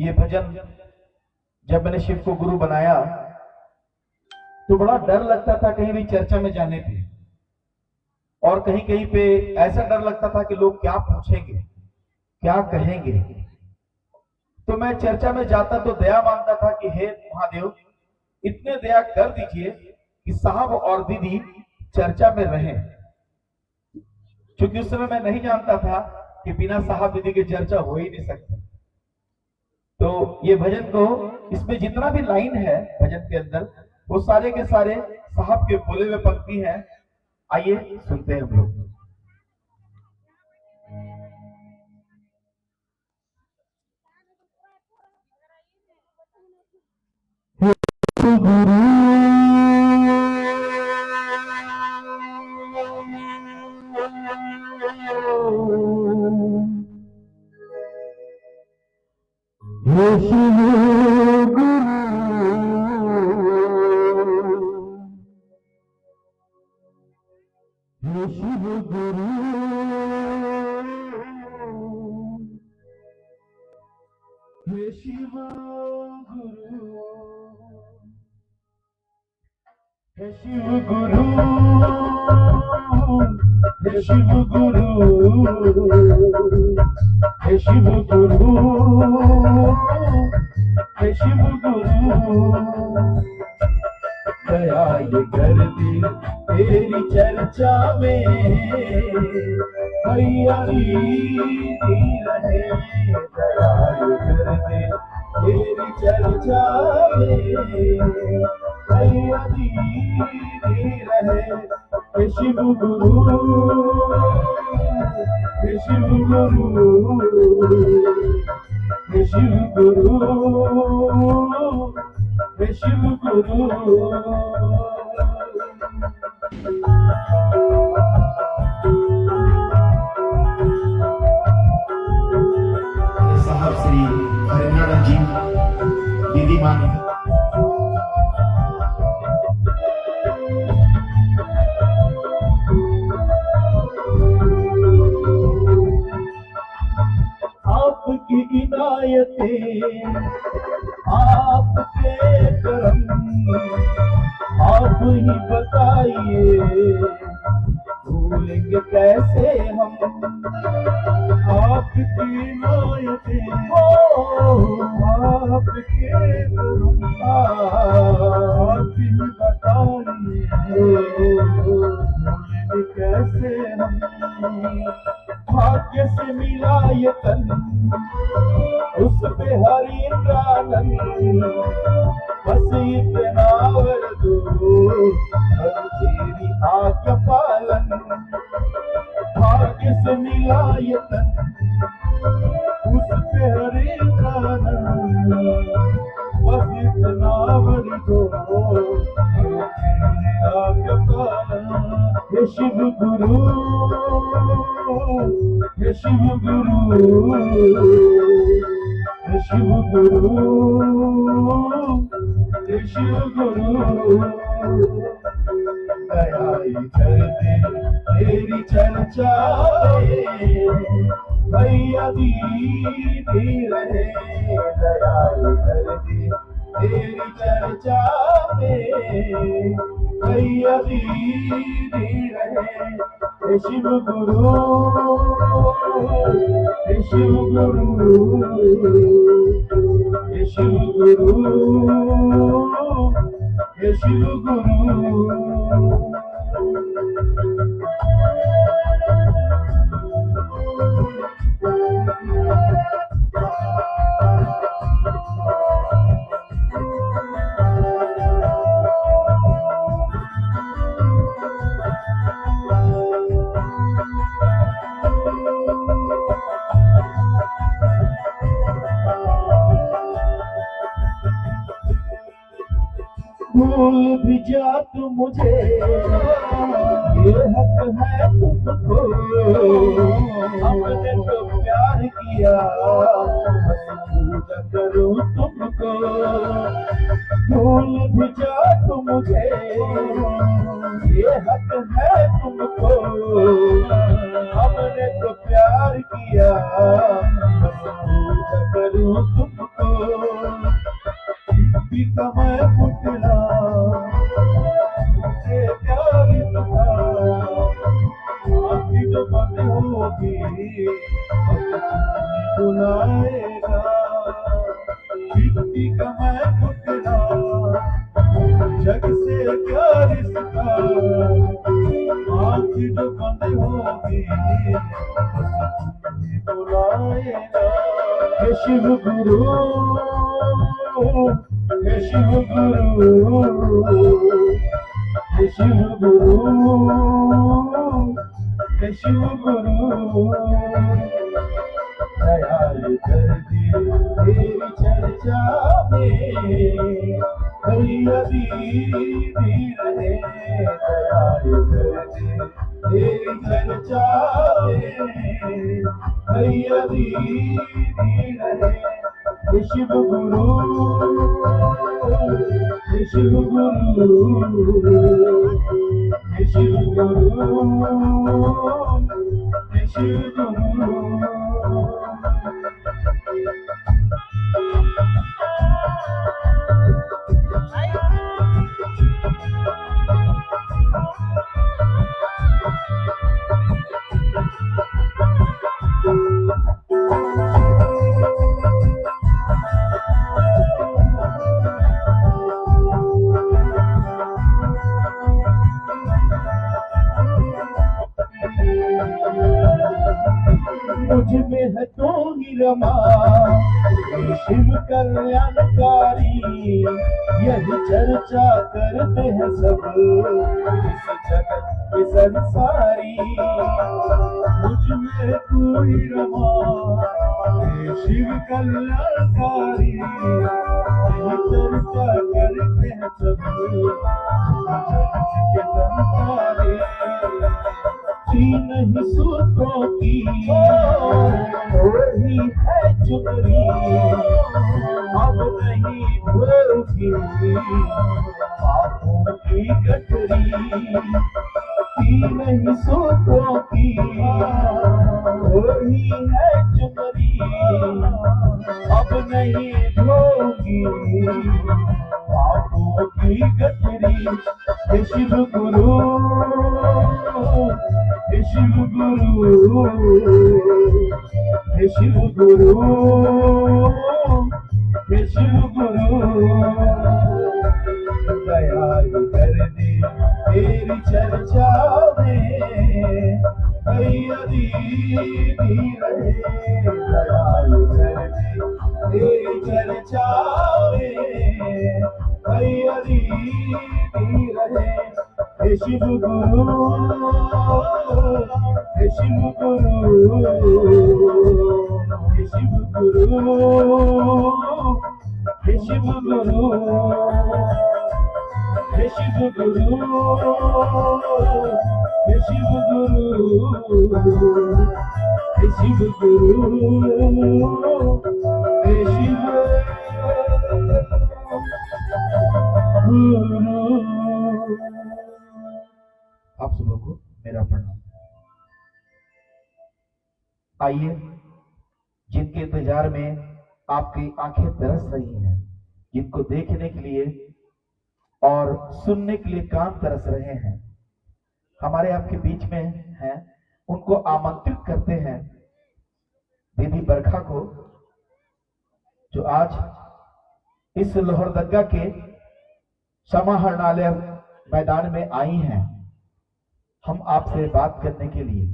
ये भजन जब मैंने शिव को गुरु बनाया तो बड़ा डर लगता था कहीं भी चर्चा में जाने पे, और कहीं कहीं पे ऐसा डर लगता था कि लोग क्या पूछेंगे, क्या कहेंगे। तो मैं चर्चा में जाता तो दया मांगता था कि हे महादेव, इतने दया कर दीजिए कि साहब और दीदी चर्चा में रहें, क्योंकि उस समय मैं नहीं जानता था कि बिना साहब दीदी के चर्चा हो ही नहीं सकती। तो ये भजन को, इसमें जितना भी लाइन है भजन के अंदर, वो सारे के सारे साहब के बोले हुए पंक्ति हैं। आइए सुनते हैं हम लोग। शिव गुरु हे शिव गुरु हे शिव गुरु हे शिव गुरु हे शिव गुरु हे शिव गुरु दया ये कर दी तेरी चर्चा में भैया रहे, दया ये कर दे तेरी चर्चा में भैया रहे। हे शिव गुरु हे शिव गुरु हे शिव गुरु हे शिव गुरु। साहब श्री हरिनारायण जी, दीदी मां, आपकी इनायतें आपके करम, आप ही बताइए भूलेंगे कैसे हम आपकी इनायतें, आपके करम, आप ही बताइए भूलेंगे कैसे हम। भाग्य से मिला ये तन उस पे हरि इंद्रानंद, बस इतना वर दो तेरी आज्ञा पालन। भाग्य से मिला ये तन उस पे हरि इंद्रानंद, बस इतना वर दो तेरी आज्ञा पालन। हे शिव गुरु हे शिव गुरु हे शिव गुरु हे शिव गुरु दया कर दे तेरी चर्चा भैया दीदी रहे, दया कर दे तेरी चर्चा में भैया दीदी रहे। हे शिव गुरु हे शिव गुरु हे शिव गुरु हे शिव गुरु। भूल भी जा तू मुझे, ये हक है तुमको, हमने तो प्यार किया बस पूजा करूं तुमको। भूल भी जा तू मुझे, ये हक है तुमको, हमने तो प्यार किया बस पूजा करूं तुमको। का मैं पुतला से प्यार था, आँखें जो बंद होगी बुलाएगा। मिट्टी का मैं पुतला, जग से क्या रिश्ता, आँखें जो बंद होगी बुलाएगा। हे शिव गुरु, हे शिव गुरु, हे शिव गुरु, हे शिव गुरु, दयाल कर दे तेरी चर्चा में भैया दीदी रहे। दयाल कर दे तेरी चर्चा में भैया दीदी रहे। हे शिव गुरु, हे शिव गुरु, हे शिव गुरु, हे शिव गुरु। मुझ में है तो ही रमा शिव कल्याणकारी, यही चर्चा करते हैं सब इस जगत के संसारी। मुझ में तू ही रमा शिव कल्याणकारी, यही चर्चा करते हैं सब इस जगत के संसारी। तीन ही सूत्रों की वही है चुनरी, अब नहीं भोगी पापों की गठरी। तीन ही सूत्रों की वही है चुनरी, अब नहीं भोगी पापों की गठरी। हे शिव गुरु, हे शिव गुरु, हे शिव गुरु, हे शिव गुरु, दयाल कर दे तेरी चर्चा में भैया दीदी रहे। दयाल कर दे तेरी चर्चा में भैया दीदी रहे। हे शिव गुरु, हे शिव गुरु, हे शिव गुरु, हे शिव गुरु, हे शिव गुरु, हे शिव गुरु, हे शिव गुरु, हे शिव गुरु। आप सबों को मेरा प्रणाम। आइए, जिनके इंतजार में आपकी आंखें तरस रही हैं, जिनको देखने के लिए और सुनने के लिए कान तरस रहे हैं, हमारे आपके बीच में हैं, उनको आमंत्रित करते हैं दीदी बरखा को, जो आज इस लोहरदगा के समाहरणालय मैदान में आई हैं। हम आपसे बात करने के लिए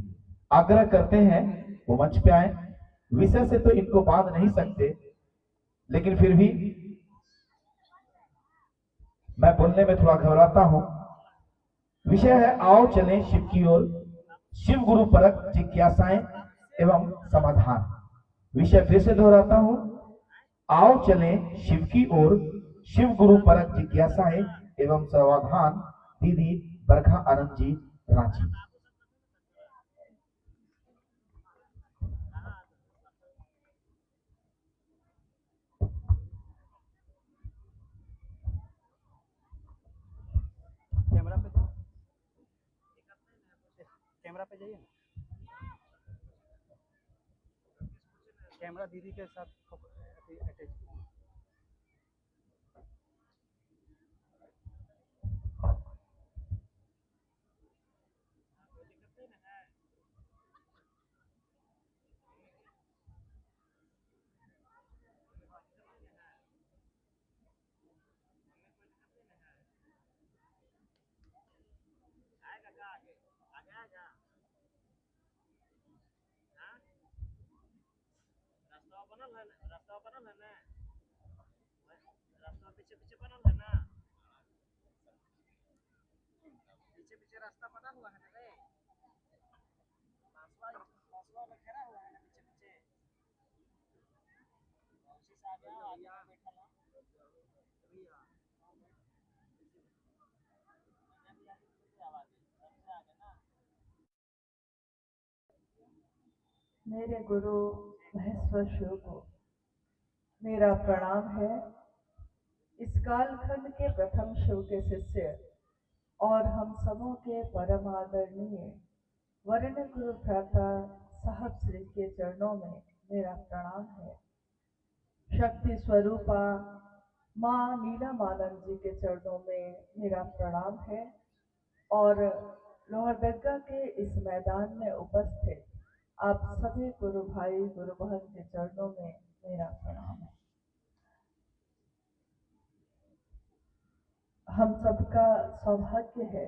आग्रह करते हैं वो मंच पे आए। विषय से तो इनको बांध नहीं सकते, लेकिन फिर भी मैं बोलने में थोड़ा घबराता हूं। विषय है आओ चलें शिव की ओर, शिव गुरु परक जिज्ञासाएं एवं समाधान। विषय फिर से दोहराता हूं, आओ चलें शिव की ओर, शिव गुरु परक जिज्ञासाएं एवं समाधान। दीदी बरखा आनंद जी, रांची। कैमरा पे जाइए ना, कैमरा दीदी के साथ अटैच। बनल है ना, रास्ता बनल है ना, रास्ता पीछे पीछे बनल है ना, पीछे पीछे रास्ता बना हुआ है ना रे, बांसवा में घेरा हुआ है ना पीछे पीछे, उसी से आ गया आगे में बैठा ना भैया, आवाज से आ गया ना। मेरे गुरु महेश्वर शिव को मेरा प्रणाम है। इस कालखंड के प्रथम शिव के शिष्य और हम सबों के परम आदरणीय वर्ण गुरु भ्राता साहब श्री के चरणों में मेरा प्रणाम है। शक्ति स्वरूपा माँ नीलमानंद जी के चरणों में मेरा प्रणाम है और लोहरदगा के इस मैदान में उपस्थित आप सभी गुरु भाई गुरु बहन के चरणों में मेरा प्रणाम है। हम सबका सौभाग्य है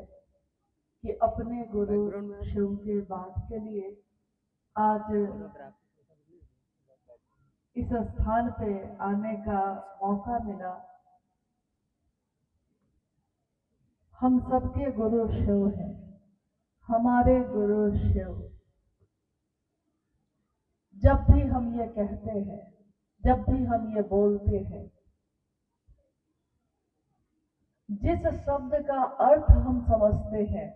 कि अपने गुरु शिव के बात के लिए आज इस स्थान पे आने का मौका मिला। हम सबके गुरु शिव हैं, हमारे गुरु शिव। जब भी हम ये कहते हैं, जब भी हम ये बोलते हैं, जिस शब्द का अर्थ हम समझते हैं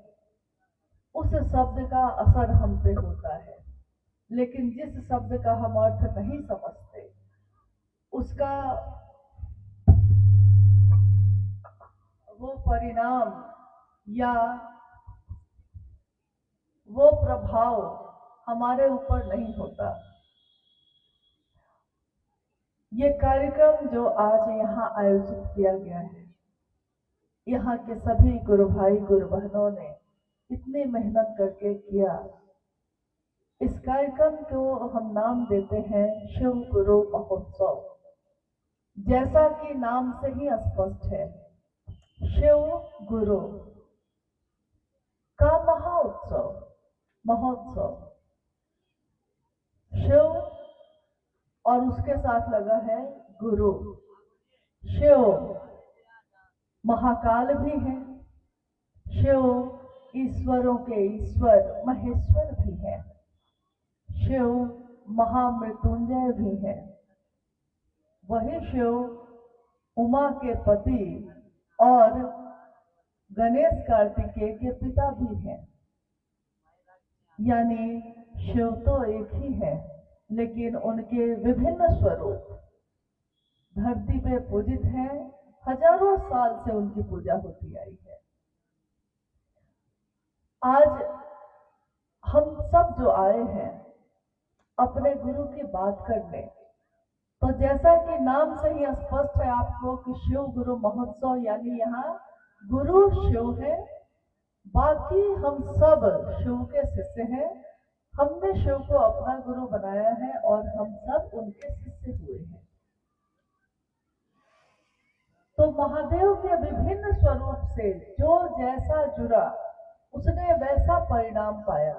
उस शब्द का असर हम पे होता है, लेकिन जिस शब्द का हम अर्थ नहीं समझते उसका वो परिणाम या वो प्रभाव हमारे ऊपर नहीं होता। ये कार्यक्रम जो आज यहाँ आयोजित किया गया है, यहाँ के सभी गुरु भाई गुरु बहनों ने इतनी मेहनत करके किया। इस कार्यक्रम को हम नाम देते हैं शिव गुरु महोत्सव। जैसा कि नाम से ही स्पष्ट है, शिव गुरु का महोत्सव, महोत्सव शिव और उसके साथ लगा है गुरु। शिव महाकाल भी है, शिव ईश्वरों के ईश्वर महेश्वर भी है, शिव महामृत्युंजय भी है। वही शिव उमा के पति और गणेश कार्तिकेय के पिता भी हैं। यानी शिव तो एक ही है, लेकिन उनके विभिन्न स्वरूप धरती पे पूजित हैं। हजारों साल से उनकी पूजा होती आई है। आज हम सब जो आए हैं अपने गुरु की बात करने, तो जैसा कि नाम से ही स्पष्ट है आपको कि शिव गुरु महोत्सव, यानी यहाँ गुरु शिव है, बाकी हम सब शिव के शिष्य हैं। हमने शिव को अपना गुरु बनाया है और हम सब उनके शिष्य हुए हैं। तो महादेव के विभिन्न स्वरूप से जो जैसा जुड़ा उसने वैसा परिणाम पाया।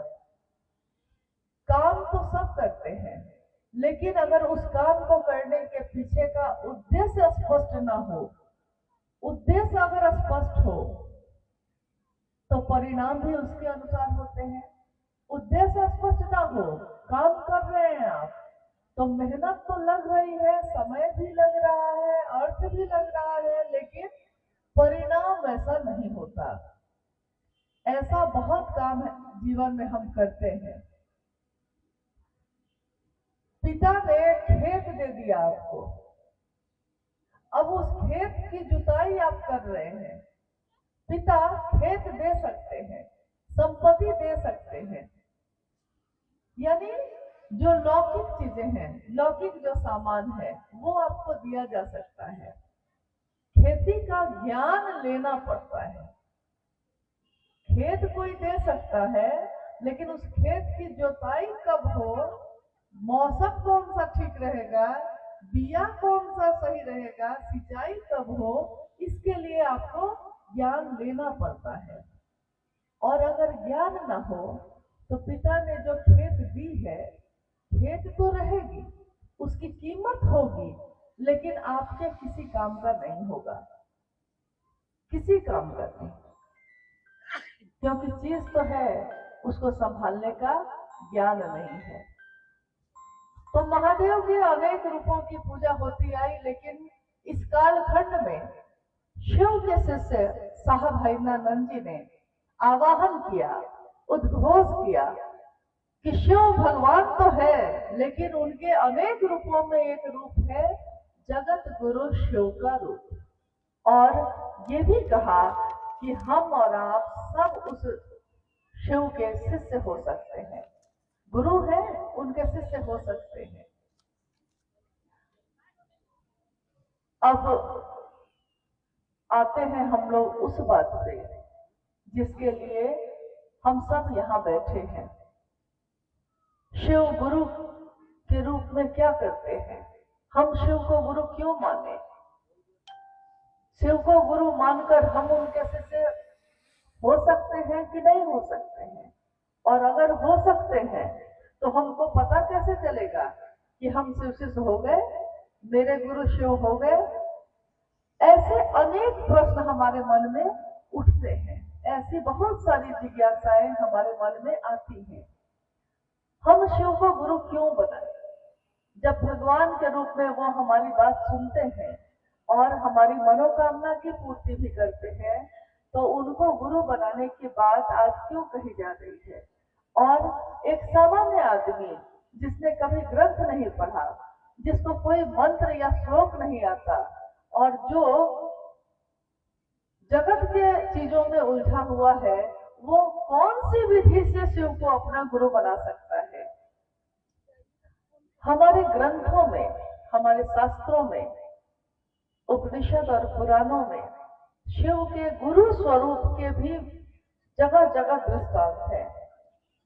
काम तो सब करते हैं, लेकिन अगर उस काम को करने के पीछे का उद्देश्य स्पष्ट ना हो, उद्देश्य अगर स्पष्ट हो तो परिणाम भी उसके अनुसार होते हैं। उद्देश्य स्पष्ट ना हो, काम कर रहे हैं आप तो मेहनत तो लग रही है, समय भी लग रहा है, अर्थ भी लग रहा है, लेकिन परिणाम वैसा नहीं होता। ऐसा बहुत काम है जीवन में हम करते हैं। पिता ने खेत दे दिया आपको, अब उस खेत की जुताई आप कर रहे हैं। पिता खेत दे सकते हैं, संपत्ति दे सकते हैं, यानी जो लौकिक चीजें हैं, लौकिक जो सामान है वो आपको दिया जा सकता है। खेती का ज्ञान लेना पड़ता है। खेत कोई दे सकता है, लेकिन उस खेत की जोताई कब हो, मौसम कौन सा ठीक रहेगा, बिया कौन सा सही रहेगा, सिंचाई कब हो, इसके लिए आपको ज्ञान लेना पड़ता है। और अगर ज्ञान ना हो तो पिता ने जो खेत दी है, खेत तो रहेगी उसकी कीमत होगी, लेकिन आपके किसी काम का नहीं होगा, किसी काम का नहीं। क्योंकि चीज तो है, उसको संभालने का ज्ञान नहीं है। तो महादेव के अनेक रूपों की पूजा होती आई, लेकिन इस कालखंड में शिव के शिष्य साहब हरिनानंद जी ने आवाहन किया, उद्घोष किया कि शिव भगवान तो है, लेकिन उनके अनेक रूपों में एक रूप है जगत गुरु शिव का रूप। और ये भी कहा कि हम और आप सब उस शिव के शिष्य हो सकते हैं, गुरु है उनके शिष्य हो सकते हैं। अब आते हैं हम लोग उस बात पे जिसके लिए हम सब यहाँ बैठे हैं। शिव गुरु के रूप में क्या करते हैं? हम शिव को गुरु क्यों माने? शिव को गुरु मानकर हम उनके शिष्य हो सकते हैं कि नहीं हो सकते हैं? और अगर हो सकते हैं तो हमको पता कैसे चलेगा कि हम शिव शिष्य हो गए, मेरे गुरु शिव हो गए? ऐसे अनेक प्रश्न हमारे मन में उठते हैं, ऐसी बहुत सारी जिज्ञासाएं हमारे मन में आती हैं। हम शिव को गुरु क्यों बनाए? जब भगवान के रूप में वो हमारी बात सुनते हैं और हमारी मनोकामना की पूर्ति भी करते हैं, तो उनको गुरु बनाने की बात आज क्यों कही जा रही है? और एक सामान्य आदमी जिसने कभी ग्रंथ नहीं पढ़ा, जिसको कोई मंत्र या श्लोक नहीं आता और जो जगत के चीजों में उलझा हुआ है, वो कौन सी विधि से शिव को अपना गुरु बना सकता है? हमारे ग्रंथों में, हमारे शास्त्रों में, उपनिषद और पुराणों में शिव के गुरु स्वरूप के भी जगह जगह दृष्टांत है।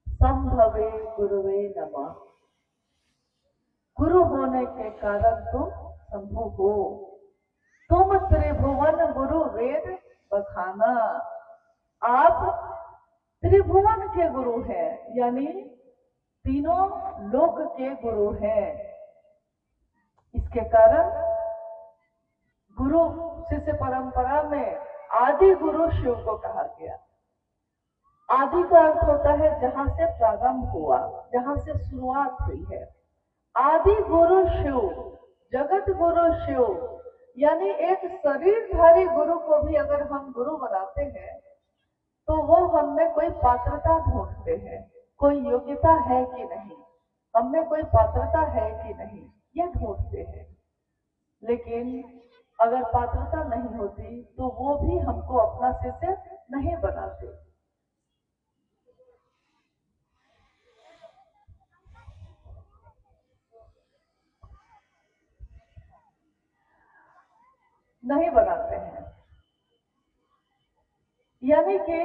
संभवे गुरुवे नमः, गुरु होने के कारण तुम संभव हो, तुम त्रिभुवन गुरु वेद बखाना। आप त्रिभुवन के गुरु हैं, यानी तीनों लोक के गुरु हैं। इसके कारण गुरु शिष्य परंपरा में आदि गुरु शिव को कहा गया। आदि का अर्थ होता है जहां से प्रारंभ हुआ, जहां से शुरुआत हुई है। आदि गुरु शिव, जगत गुरु शिव, यानी एक शरीरधारी गुरु को भी अगर हम गुरु बनाते हैं तो वो हमें कोई पात्रता ढूंढते हैं, कोई योग्यता है कि नहीं, हमें कोई पात्रता है कि नहीं, ये ढूंढते हैं। लेकिन अगर पात्रता नहीं होती तो वो भी हमको अपना शिष्य नहीं बनाते। नहीं बनाते हैं। यानी कि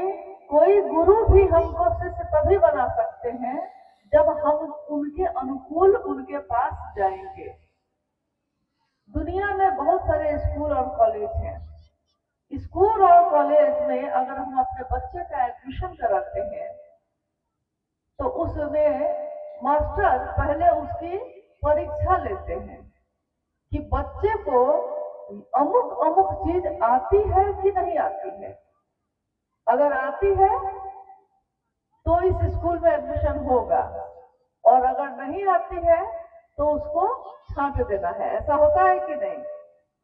कोई गुरु भी हमको शिष्य तभी बना सकते हैं जब हम उनके अनुकूल उनके पास जाएंगे। दुनिया में बहुत सारे स्कूल और कॉलेज हैं। स्कूल और कॉलेज में अगर हम अपने बच्चे का एडमिशन कराते हैं तो उसमें मास्टर पहले उसकी परीक्षा लेते हैं कि बच्चे को अमुक अमुक चीज आती है कि नहीं आती है। अगर आती है तो इस स्कूल में एडमिशन होगा, और अगर नहीं आती है तो उसको छांट देना है। ऐसा होता है कि नहीं?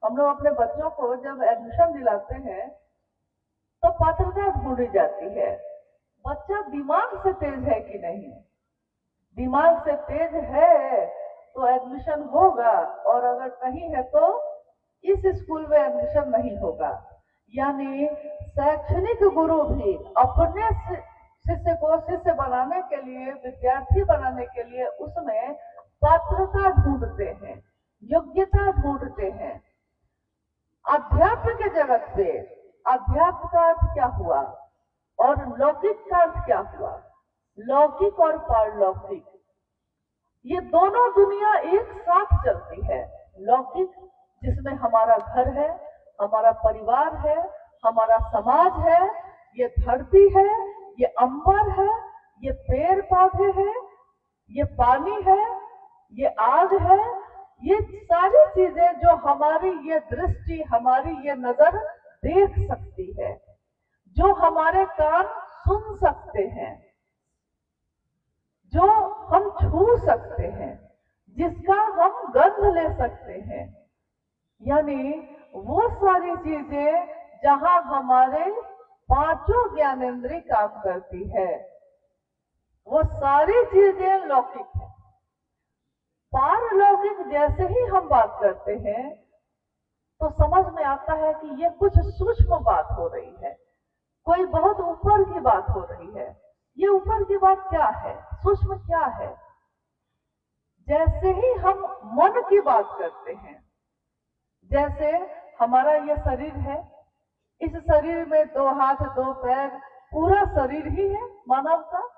हम लोग अपने बच्चों को जब एडमिशन दिलाते हैं तो पात्रता ढूंढी जाती है, बच्चा दिमाग से तेज है कि नहीं। दिमाग से तेज है तो एडमिशन होगा, और अगर नहीं है तो इस स्कूल में एडमिशन नहीं होगा। यानी शैक्षणिक गुरु भी अपने शिष्य को शिष्य बनाने के लिए, विद्यार्थी बनाने के लिए उसमें पात्रता ढूंढते हैं, योग्यता ढूंढते हैं। अध्यात्म के जगत पे अध्यात्म का अर्थ क्या हुआ और लौकिक का अर्थ क्या हुआ? लौकिक और पारलौकिक, ये दोनों दुनिया एक साथ चलती है। लौकिक जिसमें हमारा घर है, हमारा परिवार है, हमारा समाज है, ये धरती है, ये अंबर है, ये पेड़ पौधे हैं, ये पानी है, ये आग है, ये सारी चीजें जो हमारी ये दृष्टि, हमारी ये नजर देख सकती है, जो हमारे कान सुन सकते हैं, जो हम छू सकते हैं, जिसका हम गंध ले सकते हैं, यानी वो सारी चीजें जहां हमारे पांचों ज्ञानेंद्रिय काम करती है, वो सारी चीजें लौकिक है। पारलौकिक जैसे ही हम बात करते हैं तो समझ में आता है कि ये कुछ सूक्ष्म बात हो रही है, कोई बहुत ऊपर की बात हो रही है। ये ऊपर की बात क्या है, सूक्ष्म क्या है? जैसे ही हम मन की बात करते हैं, जैसे हमारा ये शरीर है, इस शरीर में 2 हाथ 2 पैर, पूरा शरीर ही है मानव का।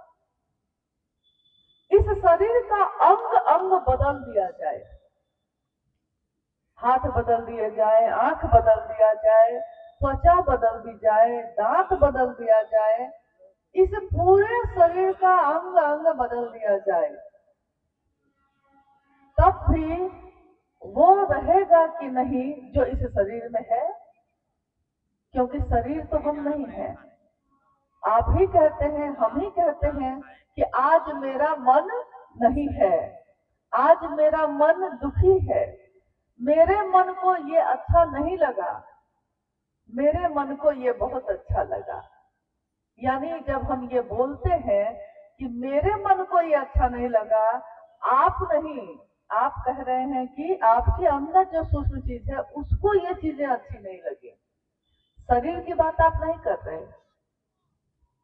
इस शरीर का अंग अंग बदल दिया जाए, हाथ बदल दिए जाए, आंख बदल दिया जाए, त्वचा बदल दी जाए, दांत बदल दिया जाए, इस पूरे शरीर का अंग अंग बदल दिया जाए, तब भी वो रहेगा कि नहीं जो इस शरीर में है? क्योंकि शरीर तो हम नहीं है। आप ही कहते हैं, हम ही कहते हैं कि आज मेरा मन नहीं है, आज मेरा मन दुखी है, मेरे मन को ये अच्छा नहीं लगा, मेरे मन को ये बहुत अच्छा लगा। यानी जब हम ये बोलते हैं कि मेरे मन को ये अच्छा नहीं लगा, आप नहीं, आप कह रहे हैं कि आपके अंदर जो सूक्ष्म चीज है उसको ये चीजें अच्छी नहीं लगी। शरीर की बात आप नहीं कर रहे,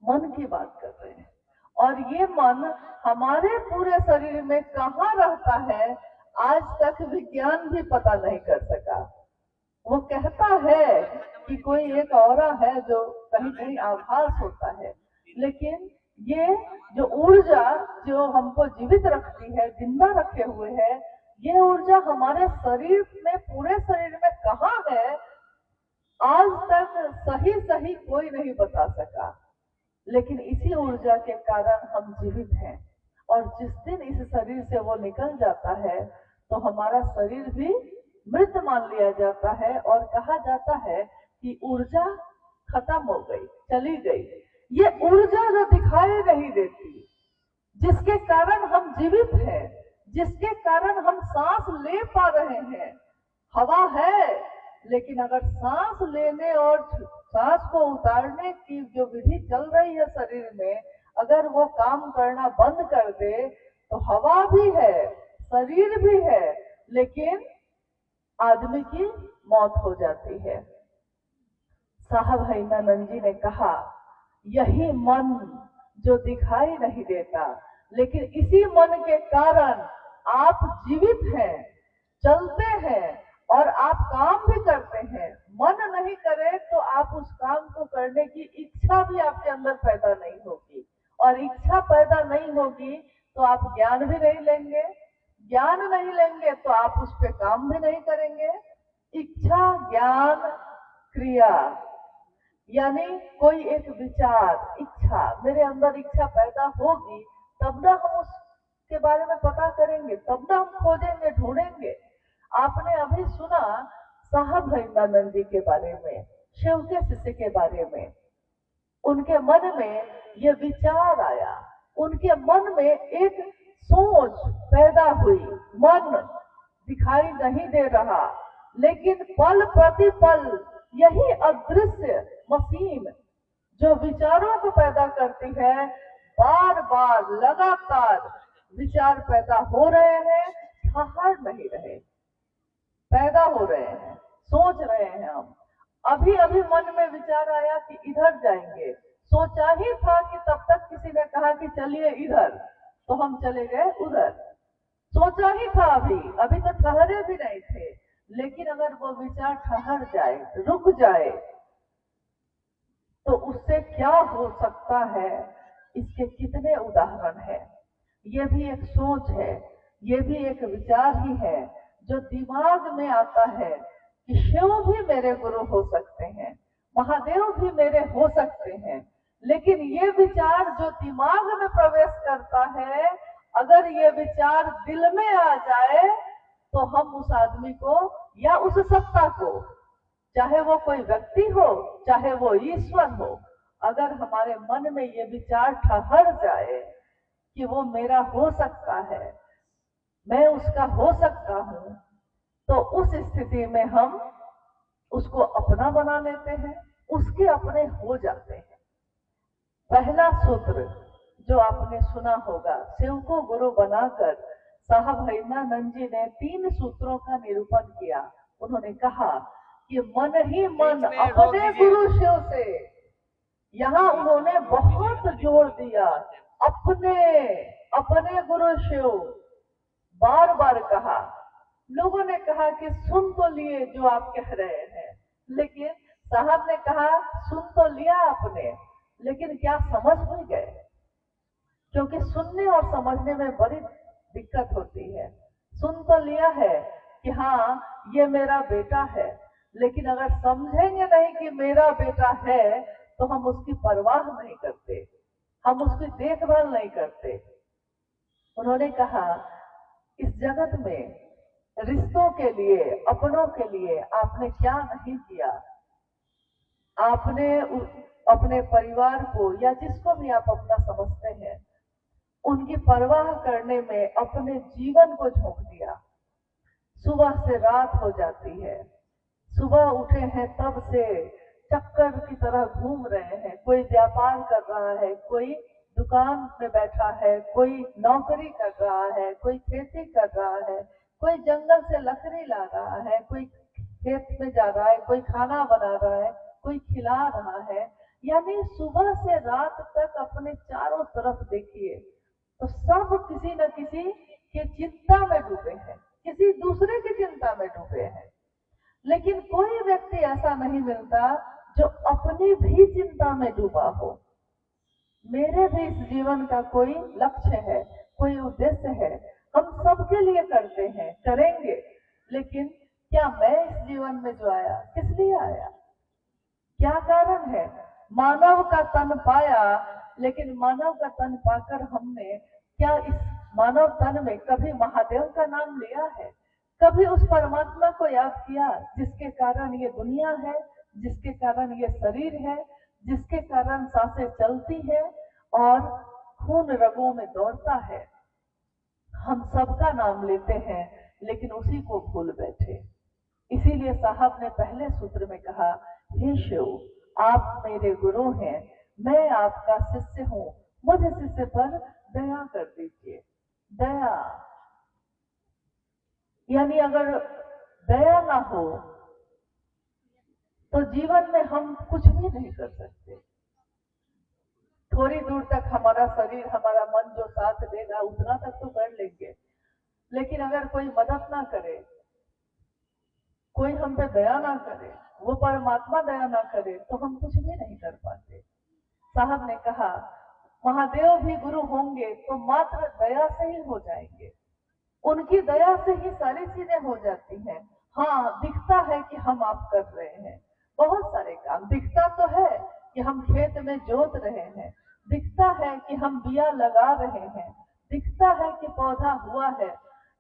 मन की बात कर रहे हैं। और ये मन हमारे पूरे शरीर में कहाँ रहता है, आज तक विज्ञान भी पता नहीं कर सका। वो कहता है कि कोई एक औरा है जो कहीं कहीं आभास होता है, लेकिन ये जो ऊर्जा जो हमको जीवित रखती है, जिंदा रखे हुए है, ये ऊर्जा हमारे शरीर में, पूरे शरीर में कहाँ है, आज तक सही सही कोई नहीं बता सका। लेकिन इसी ऊर्जा के कारण हम जीवित हैं, और जिस दिन इस शरीर से वो निकल जाता है तो हमारा शरीर भी मृत मान लिया जाता है, और कहा जाता है कि ऊर्जा खत्म हो गई, चली गई। ये ऊर्जा जो दिखाई नहीं देती, जिसके कारण हम जीवित हैं, जिसके कारण हम सांस ले पा रहे हैं, हवा है, लेकिन अगर सांस लेने और सांस को उतारने की जो विधि चल रही है शरीर में, अगर वो काम करना बंद कर दे तो हवा भी है, शरीर भी है, लेकिन आदमी की मौत हो जाती है। साहब हैमानंद जी ने कहा, यही मन जो दिखाई नहीं देता, लेकिन इसी मन के कारण आप जीवित हैं, चलते हैं, और आप काम भी करते हैं। मन नहीं करे तो आप उस काम को करने की इच्छा भी आपके अंदर पैदा नहीं होगी, और इच्छा पैदा नहीं होगी तो आप ज्ञान भी नहीं लेंगे, ज्ञान नहीं लेंगे तो आप उस पर काम भी नहीं करेंगे। इच्छा, ज्ञान, क्रिया, यानी कोई एक विचार, इच्छा, मेरे अंदर इच्छा पैदा होगी तब ना हम उसके बारे में पता करेंगे, तब ना हम खोजेंगे, ढूंढेंगे। आपने अभी सुना साहब हैमानंद जी के बारे में, शिव के शिष्य के बारे में। उनके मन में ये विचार आया, उनके मन में एक सोच पैदा हुई, मन दिखाई नहीं दे रहा, लेकिन पल प्रति पल यही अदृश्य मशीन जो विचारों को पैदा करती है, बार बार लगातार विचार पैदा हो रहे हैं, ठहर नहीं रहे, पैदा हो रहे हैं, सोच रहे हैं। हम अभी अभी मन में विचार आया कि इधर जाएंगे, सोचा ही था कि तब तक किसी ने कहा कि चलिए इधर, तो हम चले गए उधर। सोचा ही था, अभी तो ठहरे भी नहीं थे। लेकिन अगर वो विचार ठहर जाए, रुक जाए, तो उससे क्या हो सकता है, इसके कितने उदाहरण हैं। ये भी एक सोच है, ये भी एक विचार ही है जो दिमाग में आता है कि शिव भी मेरे गुरु हो सकते हैं, महादेव भी मेरे हो सकते हैं। लेकिन ये विचार जो दिमाग में प्रवेश करता है, अगर ये विचार दिल में आ जाए तो हम उस आदमी को या उस सत्ता को, चाहे वो कोई व्यक्ति हो चाहे वो ईश्वर हो, अगर हमारे मन में ये विचार ठहर जाए कि वो मेरा हो सकता है, मैं उसका हो सकता हूं, तो उस स्थिति में हम उसको अपना बना लेते हैं, उसके अपने हो जाते हैं। पहला सूत्र जो आपने सुना होगा, शिव को गुरु बनाकर साहब हरिनानंद जी ने 3 सूत्रों का निरूपण किया। उन्होंने कहा कि मन ही मन अपने गुरु शिव से, यहाँ उन्होंने बहुत जोर दिया, अपने अपने गुरु शिव बार बार कहा। लोगों ने कहा कि सुन तो लिए जो आप कह रहे हैं, लेकिन साहब ने कहा सुन तो लिया आपने, लेकिन क्या समझ भी गए? क्योंकि सुनने और समझने में बड़ी दिक्कत होती है। सुन तो लिया है कि हाँ ये मेरा बेटा है, लेकिन अगर समझेंगे नहीं कि मेरा बेटा है तो हम उसकी परवाह नहीं करते, हम उसकी देखभाल नहीं करते। उन्होंने कहा इस जगत में रिश्तों के लिए, अपनों के लिए आपने क्या नहीं किया। आपने अपने परिवार को या जिसको भी आप अपना समझते हैं, उनकी परवाह करने में अपने जीवन को झोंक दिया। सुबह से रात हो जाती है, सुबह उठे हैं तब से चक्कर की तरह घूम रहे हैं। कोई व्यापार कर रहा है, कोई दुकान में बैठा है, कोई नौकरी कर रहा है, कोई खेती कर रहा है, कोई जंगल से लकड़ी ला रहा है, कोई खेत में जा रहा है, कोई खाना बना रहा है, कोई खिला रहा है। यानी सुबह से रात तक अपने चारों तरफ देखिए तो सब किसी न किसी की चिंता में डूबे हैं, किसी दूसरे की चिंता में डूबे हैं। लेकिन कोई व्यक्ति ऐसा नहीं मिलता जो अपनी भी चिंता में डूबा हो। मेरे भी इस जीवन का कोई लक्ष्य है, कोई उद्देश्य है, हम सबके लिए करते हैं, करेंगे। लेकिन क्या मैं इस जीवन में जो आया किस लिए आया? क्या कारण है? मानव का तन पाया, लेकिन मानव का तन पाकर हमने क्या इस मानव तन में कभी महादेव का नाम लिया है? कभी उस परमात्मा को याद किया जिसके कारण ये दुनिया है, जिसके कारण ये शरीर है, जिसके कारण सांसें चलती है और खून रगों में दौड़ता है? हम सबका नाम लेते हैं लेकिन उसी को भूल बैठे। इसीलिए साहब ने पहले सूत्र में कहा, हे शिव आप मेरे गुरु हैं, मैं आपका शिष्य हूं, मुझ शिष्य पर दया कर दीजिए। दया यानी अगर दया ना हो तो जीवन में हम कुछ भी नहीं कर सकते। थोड़ी दूर तक हमारा शरीर, हमारा मन जो साथ देगा उतना तक तो कर लेंगे, लेकिन अगर कोई मदद ना करे, कोई हम पे दया ना करे, वो परमात्मा दया ना करे, तो हम कुछ भी नहीं कर पाते। साहब ने कहा महादेव भी गुरु होंगे तो मात्र दया से ही हो जाएंगे, उनकी दया से ही सारी चीजें हो जाती हैं। हाँ, दिखता है कि हम आप कर रहे हैं बहुत सारे काम, दिखता तो है कि हम खेत में जोत रहे हैं, दिखता है कि हम बिया लगा रहे हैं, दिखता है कि पौधा हुआ है,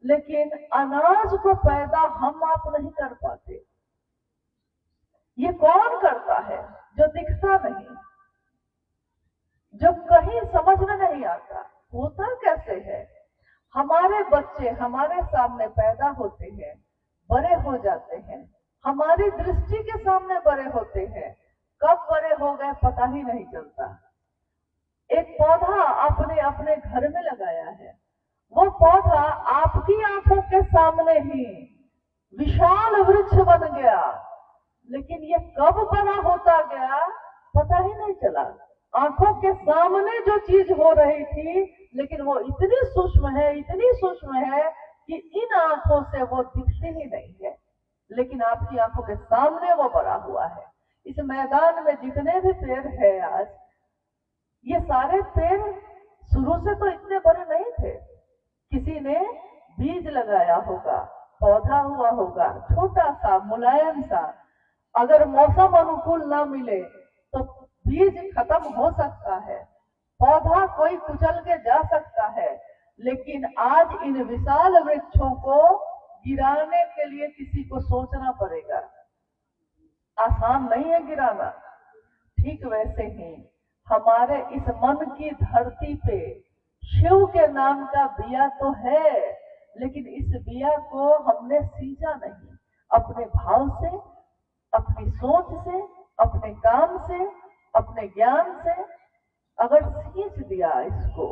लेकिन अनाज को पैदा हम आप नहीं कर पाते। ये कौन करता है? जो दिखता नहीं, जो कहीं समझ में नहीं आता। होता कैसे है? हमारे बच्चे हमारे सामने पैदा होते हैं, बड़े हो जाते हैं, हमारी दृष्टि के सामने बड़े होते हैं, कब बड़े हो गए पता ही नहीं चलता। एक पौधा आपने अपने घर में लगाया है, वो पौधा आपकी आंखों के सामने ही विशाल वृक्ष बन गया, लेकिन ये कब बड़ा होता गया पता ही नहीं चला। आंखों के सामने जो चीज हो रही थी, लेकिन वो इतनी सूक्ष्म है, इतनी सूक्ष्म है कि इन आंखों से वो दिखती ही नहीं है, लेकिन आपकी आंखों के सामने वो बड़ा हुआ है। इस मैदान में जितने भी पेड़ है आज, ये सारे पेड़ शुरू से तो इतने बड़े नहीं थे। किसी ने बीज लगाया होगा, पौधा हुआ होगा, छोटा सा मुलायम सा। अगर मौसम अनुकूल ना मिले तो बीज खत्म हो सकता है, पौधा कोई कुचल के जा सकता है, लेकिन आज इन विशाल वृक्षों को गिराने के लिए किसी को सोचना पड़ेगा, आसान नहीं है गिराना। ठीक वैसे ही हमारे इस मन की धरती पे शिव के नाम का बिया तो है, लेकिन इस बिया को हमने सींचा नहीं। अपने भाव से, अपनी सोच से, अपने काम से, अपने ज्ञान से अगर सींच दिया इसको,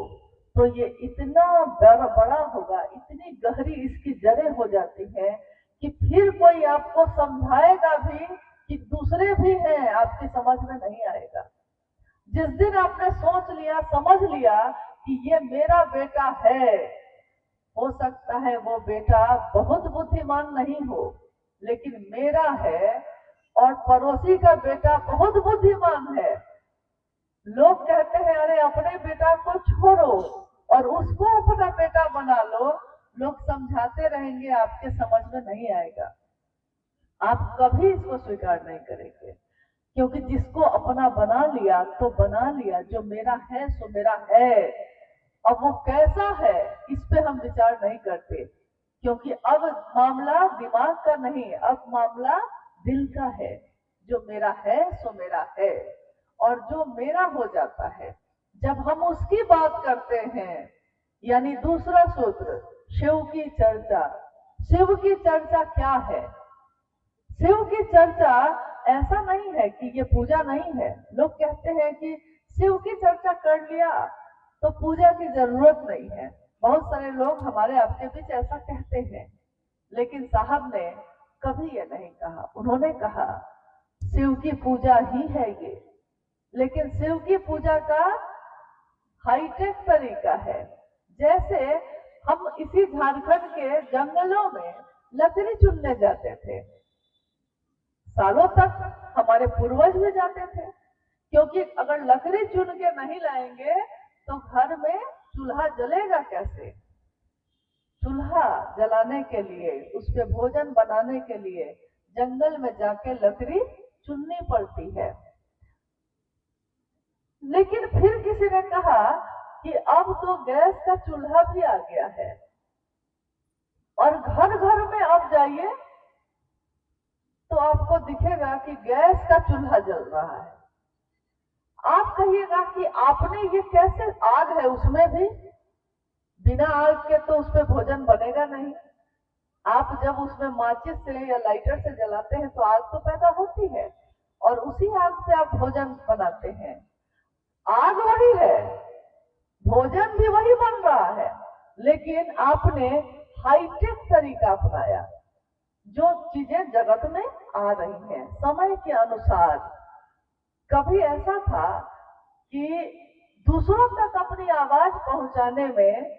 तो ये इतना बड़ा होगा, इतनी गहरी इसकी जड़ें हो जाती हैं कि फिर कोई आपको समझाएगा भी कि दूसरे भी हैं, आपकी समझ में नहीं आएगा। जिस दिन आपने सोच लिया, समझ लिया कि ये मेरा बेटा है, हो सकता है वो बेटा बहुत बुद्धिमान नहीं हो, लेकिन मेरा है, और पड़ोसी का बेटा बहुत बुद्धिमान है। लोग कहते हैं अरे अपने बेटा को छोड़ो और उसको अपना बेटा बना लो। लोग समझाते रहेंगे, आपके समझ में नहीं आएगा, आप कभी इसको स्वीकार नहीं करेंगे, क्योंकि जिसको अपना बना लिया तो बना लिया, जो मेरा है सो मेरा है। अब वो कैसा है इस पे हम विचार नहीं करते, क्योंकि अब मामला दिमाग का नहीं, अब मामला दिल का है। जो मेरा है सो मेरा है, और जो मेरा हो जाता है जब हम उसकी बात करते हैं। यानी दूसरा सूत्र, शिव की चर्चा। शिव की चर्चा क्या है? शिव की चर्चा ऐसा नहीं है कि ये पूजा नहीं है। लोग कहते हैं कि शिव की चर्चा कर लिया तो पूजा की जरूरत नहीं है। बहुत सारे लोग हमारे आपके बीच ऐसा कहते हैं, लेकिन साहब ने कभी ये नहीं कहा। उन्होंने कहा शिव की पूजा ही है ये, लेकिन शिव की पूजा का हाईटेक तरीका है। जैसे हम इसी झारखंड के जंगलों में लकड़ी चुनने जाते थे, सालों तक हमारे पूर्वज भी जाते थे, क्योंकि अगर लकड़ी चुन के नहीं लाएंगे तो घर में चूल्हा जलेगा कैसे? चूल्हा जलाने के लिए, उस पे भोजन बनाने के लिए जंगल में जाके लकड़ी चुननी पड़ती है। लेकिन फिर किसी ने कहा कि अब तो गैस का चूल्हा भी आ गया है, और घर घर में अब जाइए तो आपको दिखेगा कि गैस का चूल्हा जल रहा है। आप कहिएगा कि आपने ये कैसे, आग है उसमें भी, बिना आग के तो उस पर भोजन बनेगा नहीं। आप जब उसमें माचिस से या लाइटर से जलाते हैं तो आग तो पैदा होती है, और उसी आग पे आप भोजन बनाते हैं। आग वही है, भोजन भी वही बन रहा है, लेकिन आपने हाईटेक तरीका अपनाया। जो चीजें जगत में आ रही हैं समय के अनुसार। कभी ऐसा था कि दूसरों तक अपनी आवाज पहुंचाने में,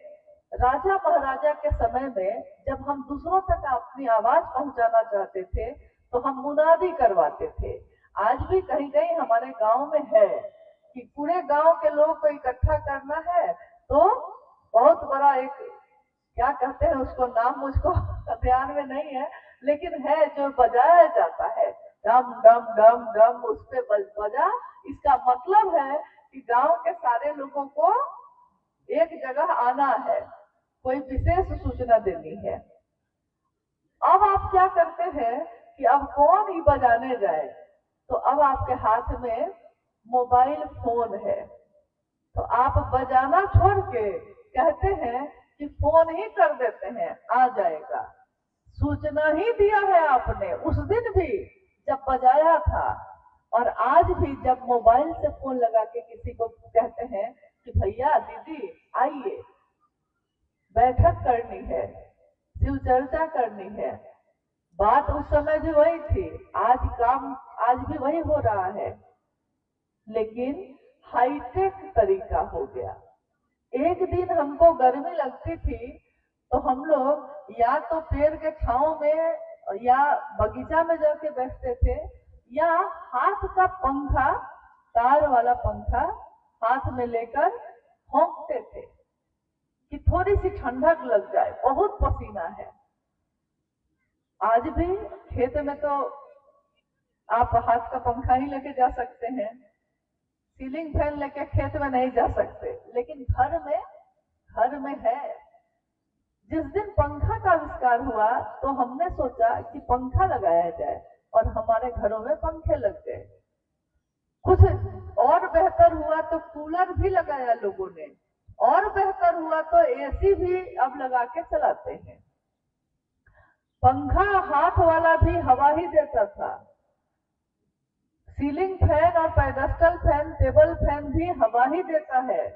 राजा महाराजा के समय में जब हम दूसरों तक अपनी आवाज पहुंचाना चाहते थे तो हम मुनादी करवाते थे। आज भी कहीं कहीं हमारे गांव में है कि पूरे गांव के लोगों को इकट्ठा करना है तो बहुत बड़ा एक, क्या कहते हैं उसको, नाम मुझको ध्यान में नहीं है, लेकिन है जो बजाया जाता है, डम डम डम डम, उस पे बजा। इसका मतलब है कि गांव के सारे लोगों को एक जगह आना है, कोई विशेष सूचना देनी है। अब आप क्या करते हैं कि अब कौन ही बजाने जाए, तो अब आपके हाथ में मोबाइल फोन है, तो आप बजाना छोड़ के कहते हैं कि फोन ही कर देते हैं, आ जाएगा। सूचना ही दिया है आपने उस दिन भी जब बजाया था, और आज भी जब मोबाइल से फोन लगा के किसी को कहते हैं कि भैया दीदी आइए, बैठक करनी है, शिव चर्चा करनी है, बात उस समय भी वही थी, आज काम आज भी वही हो रहा है, लेकिन हाईटेक तरीका हो गया। एक दिन हमको गर्मी लगती थी तो हम लोग या तो पेड़ के छांव में या बगीचा में जाके बैठते थे, या हाथ का पंखा, तार वाला पंखा हाथ में लेकर भौंकते थे कि थोड़ी सी ठंडक लग जाए, बहुत पसीना है। आज भी खेत में तो आप हाथ का पंखा ही लेके जा सकते हैं, सीलिंग फैन लेके खेत में नहीं जा सकते, लेकिन घर में है। जिस दिन पंखा का आविष्कार हुआ तो हमने सोचा कि पंखा लगाया जाए और हमारे घरों में पंखे लग गए। कुछ और बेहतर हुआ तो कूलर भी लगाया लोगों ने, और बेहतर हुआ तो एसी भी अब लगा के चलाते हैं। पंखा हाथ वाला भी हवा ही देता था, सीलिंग फैन और पेडेस्टल फैन, टेबल फैन भी हवा ही देता है,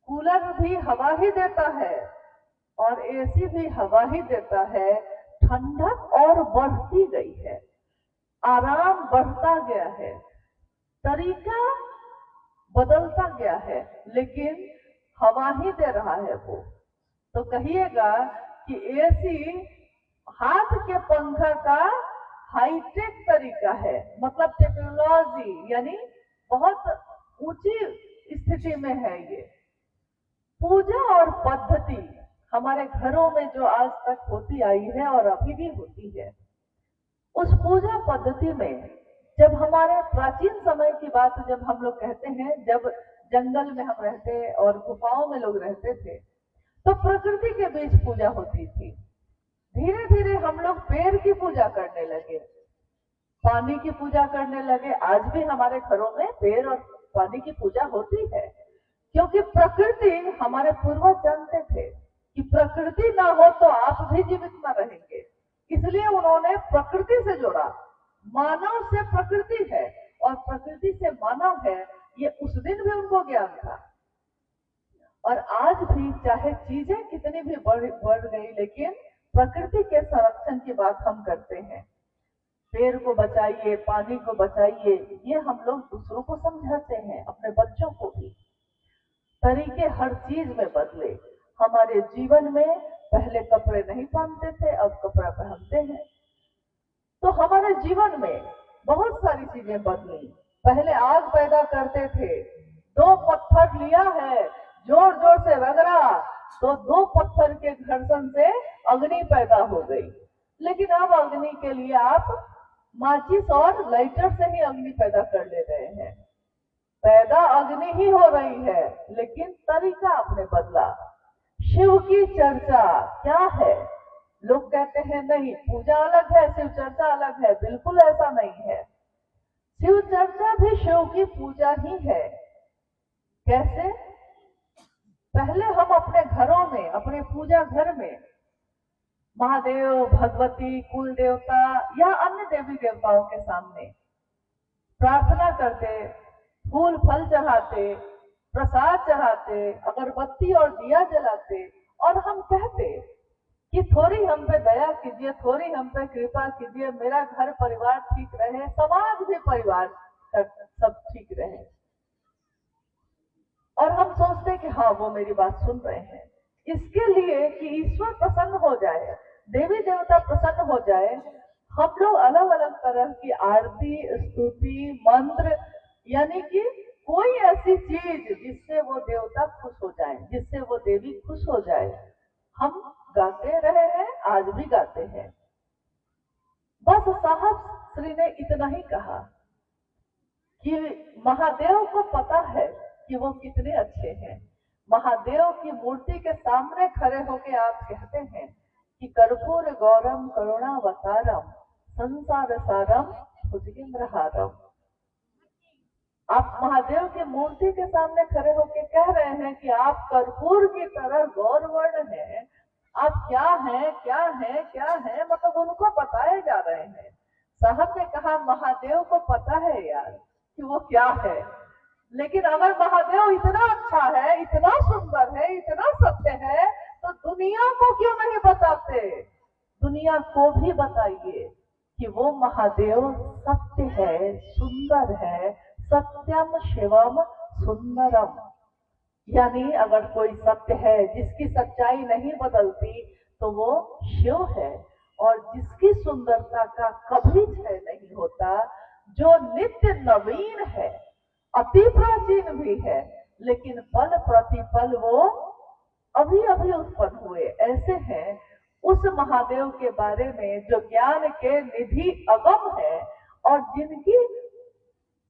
कूलर भी हवा ही देता है और एसी भी हवा ही देता है। ठंडक और बढ़ती गई है, आराम बढ़ता गया है, तरीका बदलता गया है, लेकिन हवा ही दे रहा है वो। तो कहिएगा कि एसी हाथ के पंखा का हाईटेक तरीका है, मतलब टेक्नोलॉजी, यानी बहुत ऊंची स्थिति में है ये। पूजा और पद्धति हमारे घरों में जो आज तक होती आई है और अभी भी होती है, उस पूजा पद्धति में जब हमारे प्राचीन समय की बात जब हम लोग कहते हैं, जब जंगल में हम रहते और गुफाओं में लोग रहते थे तो प्रकृति के बीच पूजा होती थी। धीरे धीरे हम लोग पेड़ की पूजा करने लगे, पानी की पूजा करने लगे। आज भी हमारे घरों में पेड़ और पानी की पूजा होती है, क्योंकि प्रकृति, हमारे पूर्वज जानते थे कि प्रकृति ना हो तो आप भी जीवित न रहेंगे, इसलिए उन्होंने प्रकृति से जोड़ा। मानव से प्रकृति है और प्रकृति से मानव है, ये उस दिन भी उनको ज्ञान था। और आज भी चाहे चीजें कितनी भी बढ़ गई, लेकिन प्रकृति के संरक्षण की बात हम करते हैं। पेड़ को बचाइए, पानी को बचाइए, ये हम लोग दूसरों को समझाते हैं, अपने बच्चों को भी। तरीके हर चीज में बदले। हमारे जीवन में पहले कपड़े नहीं पहनते थे, अब कपड़ा पहनते हैं। तो हमारे जीवन में बहुत सारी चीजें बदली। पहले आग पैदा करते थे, 2 पत्थर लिया है, जोर जोर से रगड़ा तो 2 पत्थर के घर्षण से अग्नि पैदा हो गई। लेकिन अब अग्नि के लिए आप माचिस और लाइटर से ही अग्नि पैदा कर ले रहे हैं। पैदा अग्नि ही हो रही है, लेकिन तरीका आपने बदला। शिव की चर्चा क्या है? लोग कहते हैं नहीं, पूजा अलग है, शिव चर्चा अलग है। बिल्कुल ऐसा नहीं है। शिव चर्चा भी शिव की पूजा ही है। कैसे? पहले हम अपने घरों में, अपने पूजा घर में महादेव, भगवती, कुल देवता या अन्य देवी देवताओं के सामने प्रार्थना करते, फूल फल चढ़ाते, प्रसाद चढ़ाते, अगरबत्ती और दिया जलाते और हम कहते कि थोड़ी हम पे दया कीजिए, थोड़ी हम पे कृपा कीजिए, मेरा घर परिवार ठीक रहे, समाज भी परिवार सब ठीक रहे। और हम सोचते कि हाँ, वो मेरी बात सुन रहे हैं। इसके लिए कि ईश्वर प्रसन्न हो जाए, देवी देवता प्रसन्न हो जाए, हम लोग अलग अलग तरह की आरती, स्तुति, मंत्र, यानी कि कोई ऐसी चीज जिससे वो देवता खुश हो जाए, जिससे वो देवी खुश हो जाए, हम गाते रहे हैं, आज भी गाते हैं। बस साहब श्री ने इतना ही कहा कि महादेव को पता है कि वो कितने अच्छे हैं। महादेव की मूर्ति के सामने खड़े होके आप कहते हैं कि कर्पूर गौरम करुणावतारम संसार सारम भुजगेंद्रहारम। आप महादेव की मूर्ति के सामने खड़े होके कह रहे हैं कि आप कर्पूर की तरह गौरवर्ण हैं, आप क्या हैं, क्या हैं, क्या हैं, मतलब उनको बताए जा रहे हैं। साहब ने कहा महादेव को पता है यार कि वो क्या है, लेकिन अगर महादेव इतना अच्छा है, इतना सुंदर है, इतना सत्य है, तो दुनिया को क्यों नहीं बताते? दुनिया को भी बताइए कि वो महादेव सत्य है, सुंदर है, सत्यम शिवम सुंदरम। यानी अगर कोई सत्य है जिसकी सच्चाई नहीं बदलती तो वो शिव है, और जिसकी सुंदरता का कभी क्षय नहीं होता, जो नित्य नवीन है, अति प्राचीन भी है, लेकिन पल प्रतिपल वो अभी अभी उत्पन्न हुए ऐसे हैं। उस महादेव के बारे में जो ज्ञान के निधि अगम है और जिनकी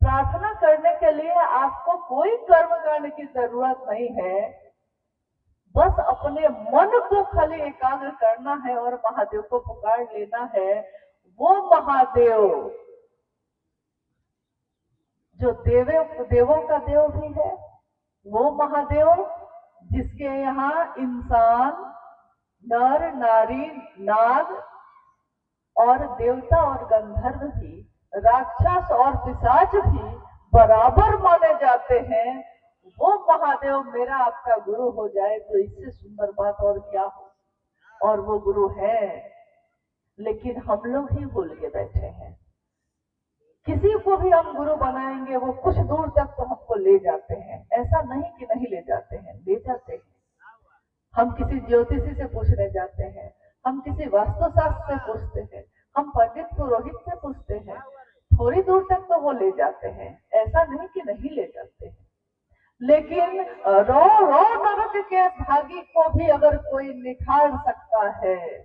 प्रार्थना करने के लिए आपको कोई कर्म करने की जरूरत नहीं है, बस अपने मन को खाली एकाग्र करना है और महादेव को पुकार लेना है। वो महादेव जो देवों का देव भी है, वो महादेव जिसके यहाँ इंसान, नर, नारी, नाग और देवता और गंधर्व भी, राक्षस और पिशाच भी बराबर माने जाते हैं, वो महादेव मेरा आपका गुरु हो जाए तो इससे सुंदर बात और क्या हो। और वो गुरु है, लेकिन हम लोग ही भूल के बैठे हैं। किसी को भी हम गुरु बनाएंगे वो कुछ दूर तक तो हमको ले जाते हैं, ऐसा नहीं कि नहीं ले जाते हैं, ले जाते हैं। हम किसी ज्योतिषी से पूछने जाते हैं, हम किसी वास्तुशास्त्र से पूछते हैं, हम पंडित पुरोहित से पूछते हैं, थोड़ी दूर तक तो वो ले जाते हैं, ऐसा नहीं कि नहीं ले जाते हैं। लेकिन रो रो नरक के भागी को भी अगर कोई निखार सकता है,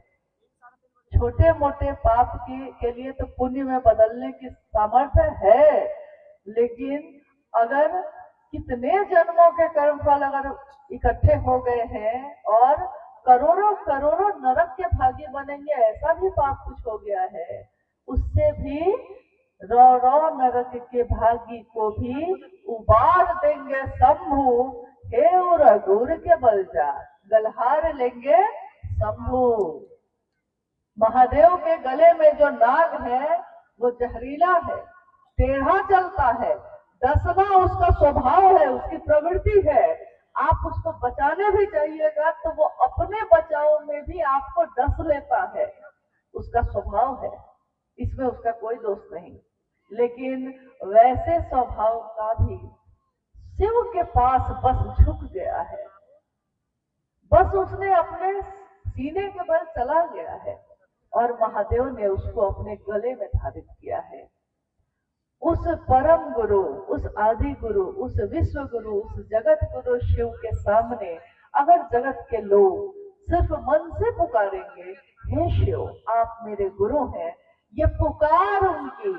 छोटे मोटे पाप के लिए तो पुण्य में बदलने की सामर्थ्य है, लेकिन अगर कितने जन्मों के कर्मफल अगर इकट्ठे हो गए हैं और करोड़ों करोड़ों नरक के भागी बनेंगे, ऐसा भी पाप कुछ हो गया है, उससे भी रो रो नरक के भागी को भी उबार देंगे शंभु, हे रघुर के बलजा गलहार लेंगे शंभु। महादेव के गले में जो नाग है वो जहरीला है, टेढ़ा चलता है, डसना उसका स्वभाव है, उसकी प्रवृत्ति है। आप उसको बचाने भी चाहिएगा तो वो अपने बचाव में भी आपको डस लेता है, उसका स्वभाव है, इसमें उसका कोई दोष नहीं। लेकिन वैसे स्वभाव का भी शिव के पास बस झुक गया है, बस उसने अपने सीने के बल चला गया है और महादेव ने उसको अपने गले में धारित किया है। उस परम गुरु, उस आदि गुरु, उस विश्व गुरु, उस जगत गुरु शिव के सामने अगर जगत के लोग सिर्फ मन से पुकारेंगे, हे शिव आप मेरे गुरु हैं, ये पुकार उनकी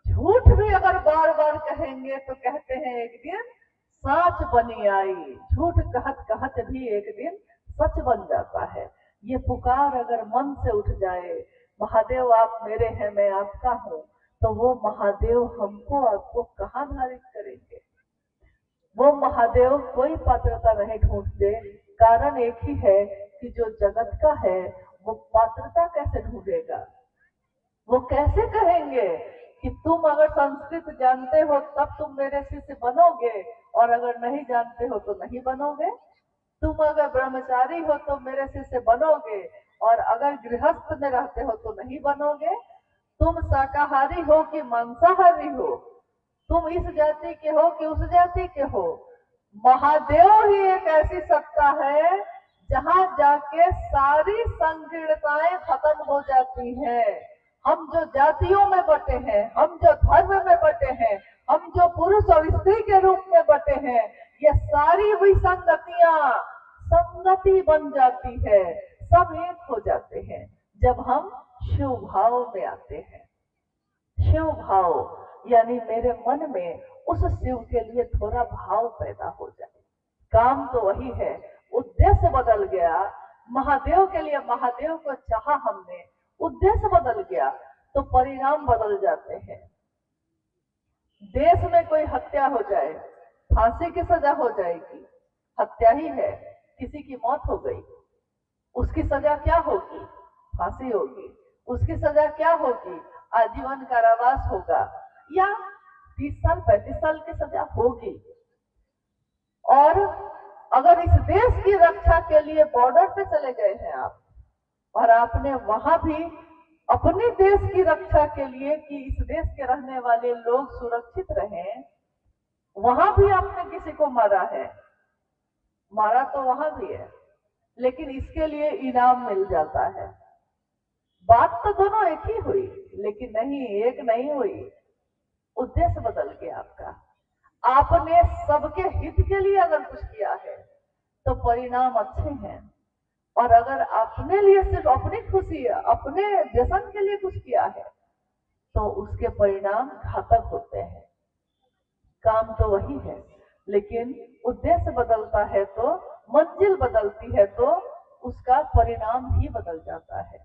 झूठ भी अगर बार बार कहेंगे तो कहते हैं एक दिन सच बनी आई, झूठ कहत कहत भी एक दिन सच बन जाता है। ये पुकार अगर मन से उठ जाए, महादेव आप मेरे हैं मैं आपका हूँ, तो वो महादेव हमको आपको कहाँ धारित करेंगे। वो महादेव कोई पात्रता नहीं ढूंढते, कारण एक ही है कि जो जगत का है वो पात्रता कैसे ढूंढेगा। वो कैसे कहेंगे कि तुम अगर संस्कृत जानते हो तब तुम मेरे शिष्य बनोगे और अगर नहीं जानते हो तो नहीं बनोगे। तुम अगर ब्रह्मचारी हो तो मेरे शिष्य बनोगे और अगर गृहस्थ में रहते हो तो नहीं बनोगे। तुम शाकाहारी हो कि मांसाहारी हो, तुम इस जाति के हो कि उस जाति के हो, महादेव ही एक ऐसी सत्ता है जहां जाके सारी संकीर्णताएं खत्म हो जाती हैं। हम जो जातियों में बटे हैं, हम जो धर्म में बटे हैं, हम जो पुरुष और स्त्री के रूप में बटे हैं, ये सारी विसंगतियां संगति बन जाती है, सब एक हो जाते हैं जब हम शिव भाव में आते हैं। शिव भाव यानी मेरे मन में उस शिव के लिए थोड़ा भाव पैदा हो जाए। काम तो वही है, उद्देश्य बदल गया। महादेव के लिए महादेव को चाहा हमने, उद्देश्य बदल गया तो परिणाम बदल जाते हैं। देश में कोई हत्या हो जाए, फांसी की सजा हो जाएगी, हत्या ही है, किसी की मौत हो गई, उसकी सजा क्या होगी? फांसी होगी। उसकी सजा क्या होगी? आजीवन कारावास होगा या 30 साल 35 साल की सजा होगी। और अगर इस देश की रक्षा के लिए बॉर्डर पे चले गए हैं आप और आपने वहां भी अपने देश की रक्षा के लिए कि इस देश के रहने वाले लोग सुरक्षित रहें, वहां भी आपने किसी को मारा है, मारा तो वहां भी है, लेकिन इसके लिए इनाम मिल जाता है। बात तो दोनों एक ही हुई, लेकिन नहीं, एक नहीं हुई। उद्देश्य बदल गया आपका। आपने सबके हित के लिए अगर कुछ किया है तो परिणाम अच्छे हैं, और अगर अपने लिए सिर्फ अपनी खुशी, अपने व्यसन के लिए कुछ किया है तो उसके परिणाम घातक होते हैं। काम तो वही है, लेकिन उद्देश्य बदलता है तो मंजिल बदलती है तो उसका परिणाम भी बदल जाता है।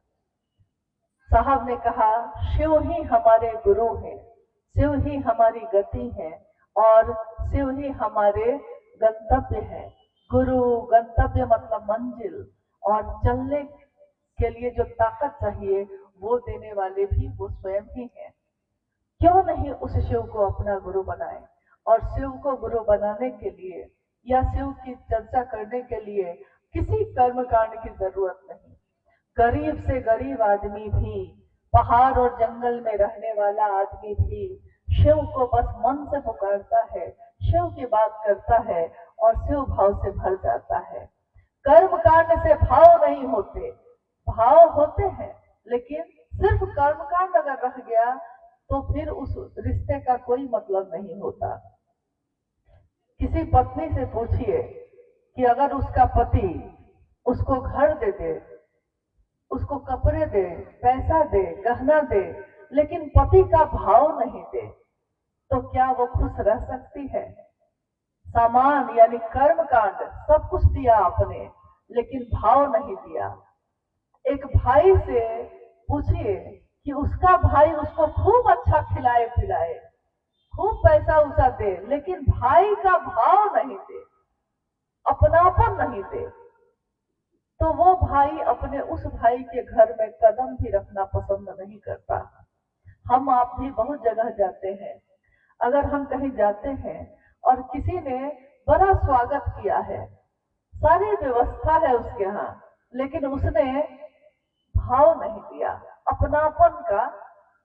साहब ने कहा, शिव ही हमारे गुरु हैं, शिव ही हमारी गति है और शिव ही हमारे गंतव्य है। गुरु गंतव्य मतलब मंजिल, और चलने के लिए जो ताकत चाहिए वो देने वाले भी वो स्वयं ही हैं। क्यों नहीं उस शिव को अपना गुरु बनाए? और शिव को गुरु बनाने के लिए या शिव की चर्चा करने के लिए किसी कर्मकांड की जरूरत नहीं। गरीब से गरीब आदमी भी, पहाड़ और जंगल में रहने वाला आदमी भी शिव को बस मन से पुकारता है, शिव की बात करता है और शिव भाव से भर जाता है। कर्मकांड से भाव नहीं होते, भाव होते हैं, लेकिन सिर्फ कर्मकांड अगर रह गया तो फिर उस रिश्ते का कोई मतलब नहीं होता। किसी पत्नी से पूछिए कि अगर उसका पति उसको घर दे दे, उसको कपड़े दे, पैसा दे, गहना दे, लेकिन पति का भाव नहीं दे, तो क्या वो खुश रह सकती है? सामान यानी कर्मकांड सब कुछ दिया आपने, लेकिन भाव नहीं दिया। एक भाई से पूछिए कि उसका भाई उसको खूब अच्छा खिलाए पिलाए, खूब पैसा उसा दे, लेकिन भाई का भाव नहीं दे, अपनापन नहीं दे, तो वो भाई अपने उस भाई के घर में कदम भी रखना पसंद नहीं करता। हम आप भी बहुत जगह जाते हैं, अगर हम कहीं जाते हैं और किसी ने बड़ा स्वागत किया है, सारी व्यवस्था है उसके यहाँ, लेकिन उसने भाव नहीं दिया अपनापन का,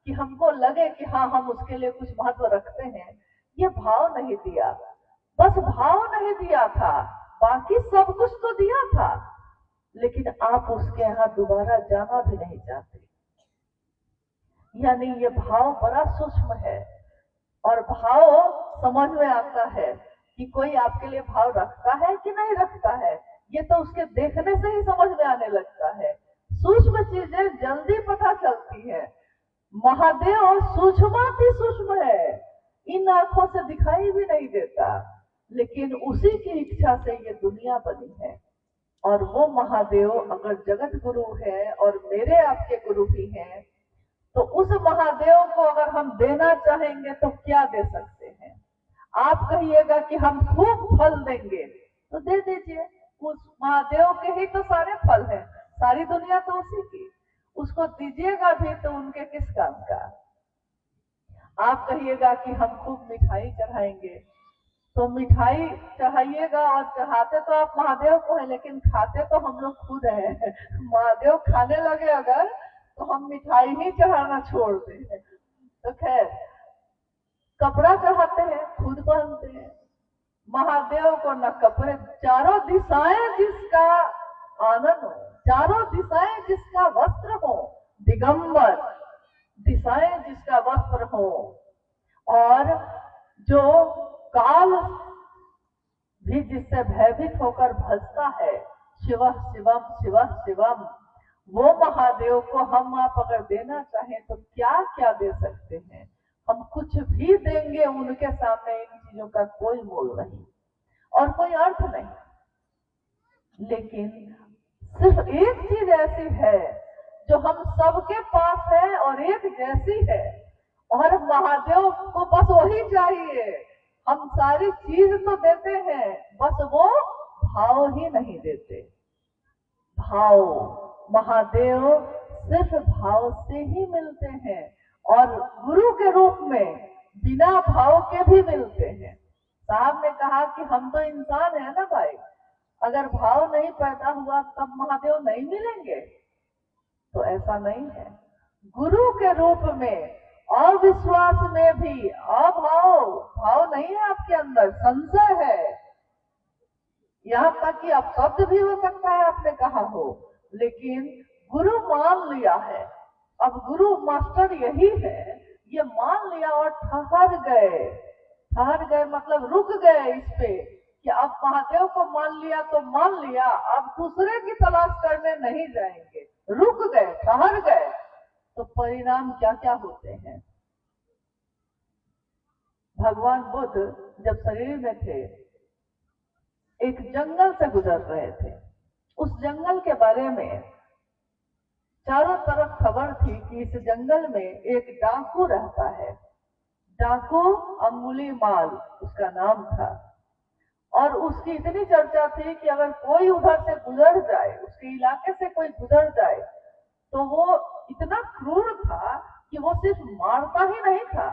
कि हमको लगे कि हाँ हम उसके लिए कुछ महत्व रखते हैं, ये भाव नहीं दिया। बस भाव नहीं दिया था, बाकी सब कुछ तो दिया था, लेकिन आप उसके यहाँ दोबारा जाना भी नहीं चाहते। यानी ये भाव बड़ा सूक्ष्म है, और भाव समझ में आता है कि कोई आपके लिए भाव रखता है कि नहीं रखता है, ये तो उसके देखने से ही समझ में आने लगता है। सूक्ष्म चीजें जल्दी पता चलती है। महादेव सूक्ष्माति सूक्ष्म है, इन आंखों से दिखाई भी नहीं देता, लेकिन उसी की इच्छा से ये दुनिया बनी है। और वो महादेव अगर जगत गुरु है और मेरे आपके गुरु भी हैं, तो उस महादेव को अगर हम देना चाहेंगे तो क्या दे सकते हैं? आप कहिएगा कि हम खूब फल देंगे, तो दे दीजिए, उस महादेव के ही तो सारे फल हैं, सारी दुनिया तो उसी की, उसको दीजिएगा भी तो उनके किस काम का? आप कहिएगा कि हम खूब मिठाई चढ़ाएंगे, तो मिठाई चढ़ाइएगा और चढ़ाते तो आप महादेव को है, लेकिन खाते तो हम लोग खुद हैं। महादेव खाने लगे अगर तो हम मिठाई ही चढ़ाना छोड़ दें। तो खैर, कपड़ा चढ़ाते हैं, खुद पहनते हैं। महादेव को न कपड़े, चारों दिशाएं जिसका आनंद हो, चारों दिशाएं जिसका वस्त्र हो, दिगंबर दिशाएं जिसका वस्त्र हो, और जो काल भी जिससे भयभीत होकर भजता है, शिव शिवम शिव शिवम, वो महादेव को हम आप अगर देना चाहें तो क्या क्या दे सकते हैं? हम कुछ भी देंगे उनके सामने, इन चीजों का कोई मोल नहीं और कोई अर्थ नहीं। लेकिन सिर्फ एक चीज ऐसी है जो हम सबके पास है और एक जैसी है, और महादेव को बस वही चाहिए। हम सारी चीज तो देते हैं, बस वो भाव ही नहीं देते। भाव, महादेव सिर्फ भाव से ही मिलते हैं, और गुरु के रूप में बिना भाव के भी मिलते हैं। साहब ने कहा कि हम तो इंसान है ना भाई, अगर भाव नहीं पैदा हुआ तब महादेव नहीं मिलेंगे, तो ऐसा नहीं है। गुरु के रूप में अविश्वास में भी अभाव, भाव नहीं है आपके अंदर, संशय है, यहाँ तक कि अब शब्द भी हो सकता है आपने कहा हो, लेकिन गुरु मान लिया है। अब गुरु मास्टर यही है, ये मान लिया और ठहर गए। ठहर गए मतलब रुक गए इस पे कि अब महादेव को मान लिया तो मान लिया, अब दूसरे की तलाश करने नहीं जाएंगे, रुक गए, ठहर गए। तो परिणाम क्या क्या होते हैं? भगवान बुद्ध जब शरीर में थे, एक जंगल से गुजर रहे थे। उस जंगल के बारे में चारों तरफ खबर थी कि इस जंगल में एक डाकू रहता है। डाकू अंगुलीमाल उसका नाम था, और उसकी इतनी चर्चा थी कि अगर कोई उधर से गुजर जाए, उसके इलाके से कोई गुजर जाए, तो वो इतना क्रूर था कि वो सिर्फ मारता ही नहीं था,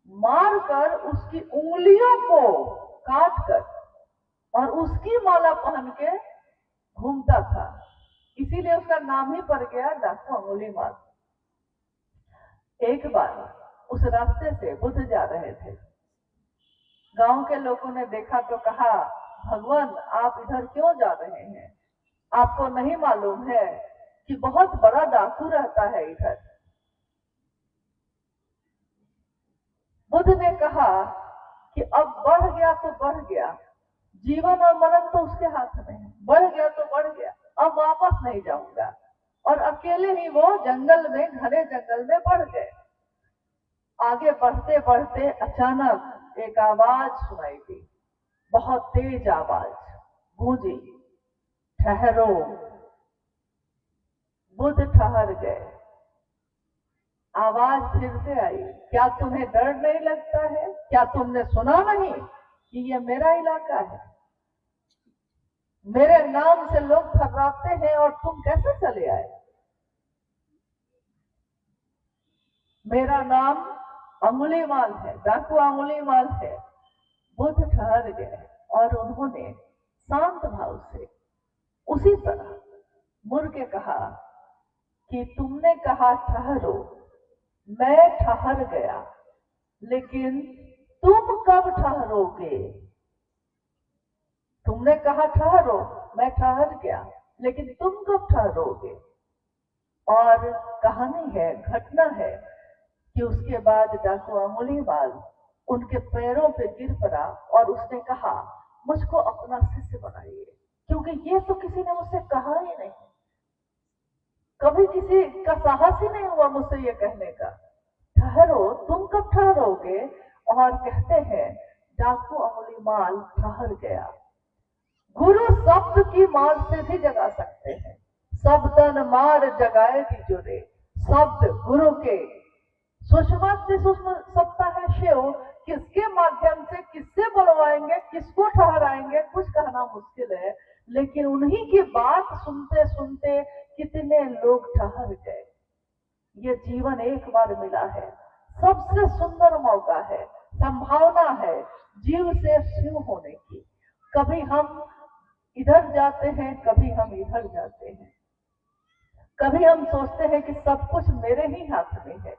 मारकर उसकी उंगलियों को काट कर और उसकी माला पहन के घूमता था। इसीलिए उसका नाम ही पड़ गया डाकू अंगुलीमाल। एक बार उस रास्ते से बुद्ध जा रहे थे। गांव के लोगों ने देखा तो कहा, भगवान आप इधर क्यों जा रहे हैं? आपको नहीं मालूम है कि बहुत बड़ा डाकू रहता है इधर? बुद्ध ने कहा कि अब बढ़ गया तो बढ़ गया, जीवन और मरण तो उसके हाथ में है, बढ़ गया तो बढ़ गया, अब वापस नहीं जाऊंगा। और अकेले ही वो जंगल में, घने जंगल में बढ़ गए। आगे बढ़ते बढ़ते अचानक एक आवाज सुनाई दी, बहुत तेज आवाज गूंजी, ठहरो। बुद्ध ठहर गए। आवाज फिर से आई, क्या तुम्हें डर नहीं लगता है? क्या तुमने सुना नहीं कि ये मेरा इलाका है? मेरे नाम से लोग थर्राते हैं और तुम कैसे चले आए? मेरा नाम अंगुलीमाल है, डाकू अंगुलीमाल है। बुद्ध ठहर गए और उन्होंने शांत भाव से उसी तरह मुड़ के कहा कि तुमने कहा ठहरो, मैं ठहर गया, लेकिन तुम कब ठहरोगे? तुमने कहा ठहरो, मैं ठहर गया, लेकिन तुम कब ठहरोगे? और कहानी है, घटना है कि उसके बाद डाकू अंगुलीमाल उनके पैरों पे गिर पड़ा और उसने कहा, मुझको अपना शिष्य बनाइए, क्योंकि ये तो किसी ने मुझसे कहा ही नहीं, कभी किसी का साहस ही नहीं हुआ मुझसे ये कहने का। ठहरो, तुम कब ठहरोगे? और कहते हैं डाकू अंगुलीमाल ठहर गया। गुरु शब्द की मार से भी जगा सकते हैं। शब्दन मार जगाएगी जुरे, शब्द गुरु के सूक्ष्म से सूक्ष्म सत्ता है शिव। किसके माध्यम से किससे बुलवाएंगे, किसको ठहराएंगे, कुछ कहना मुश्किल है, लेकिन उन्हीं की बात सुनते सुनते कितने लोग ठहर गए। ये जीवन एक बार मिला है, सबसे सुंदर मौका है, संभावना है जीव से शिव होने की। कभी हम इधर जाते हैं, कभी हम इधर जाते हैं, कभी हम सोचते हैं कि सब कुछ मेरे ही हाथ में है।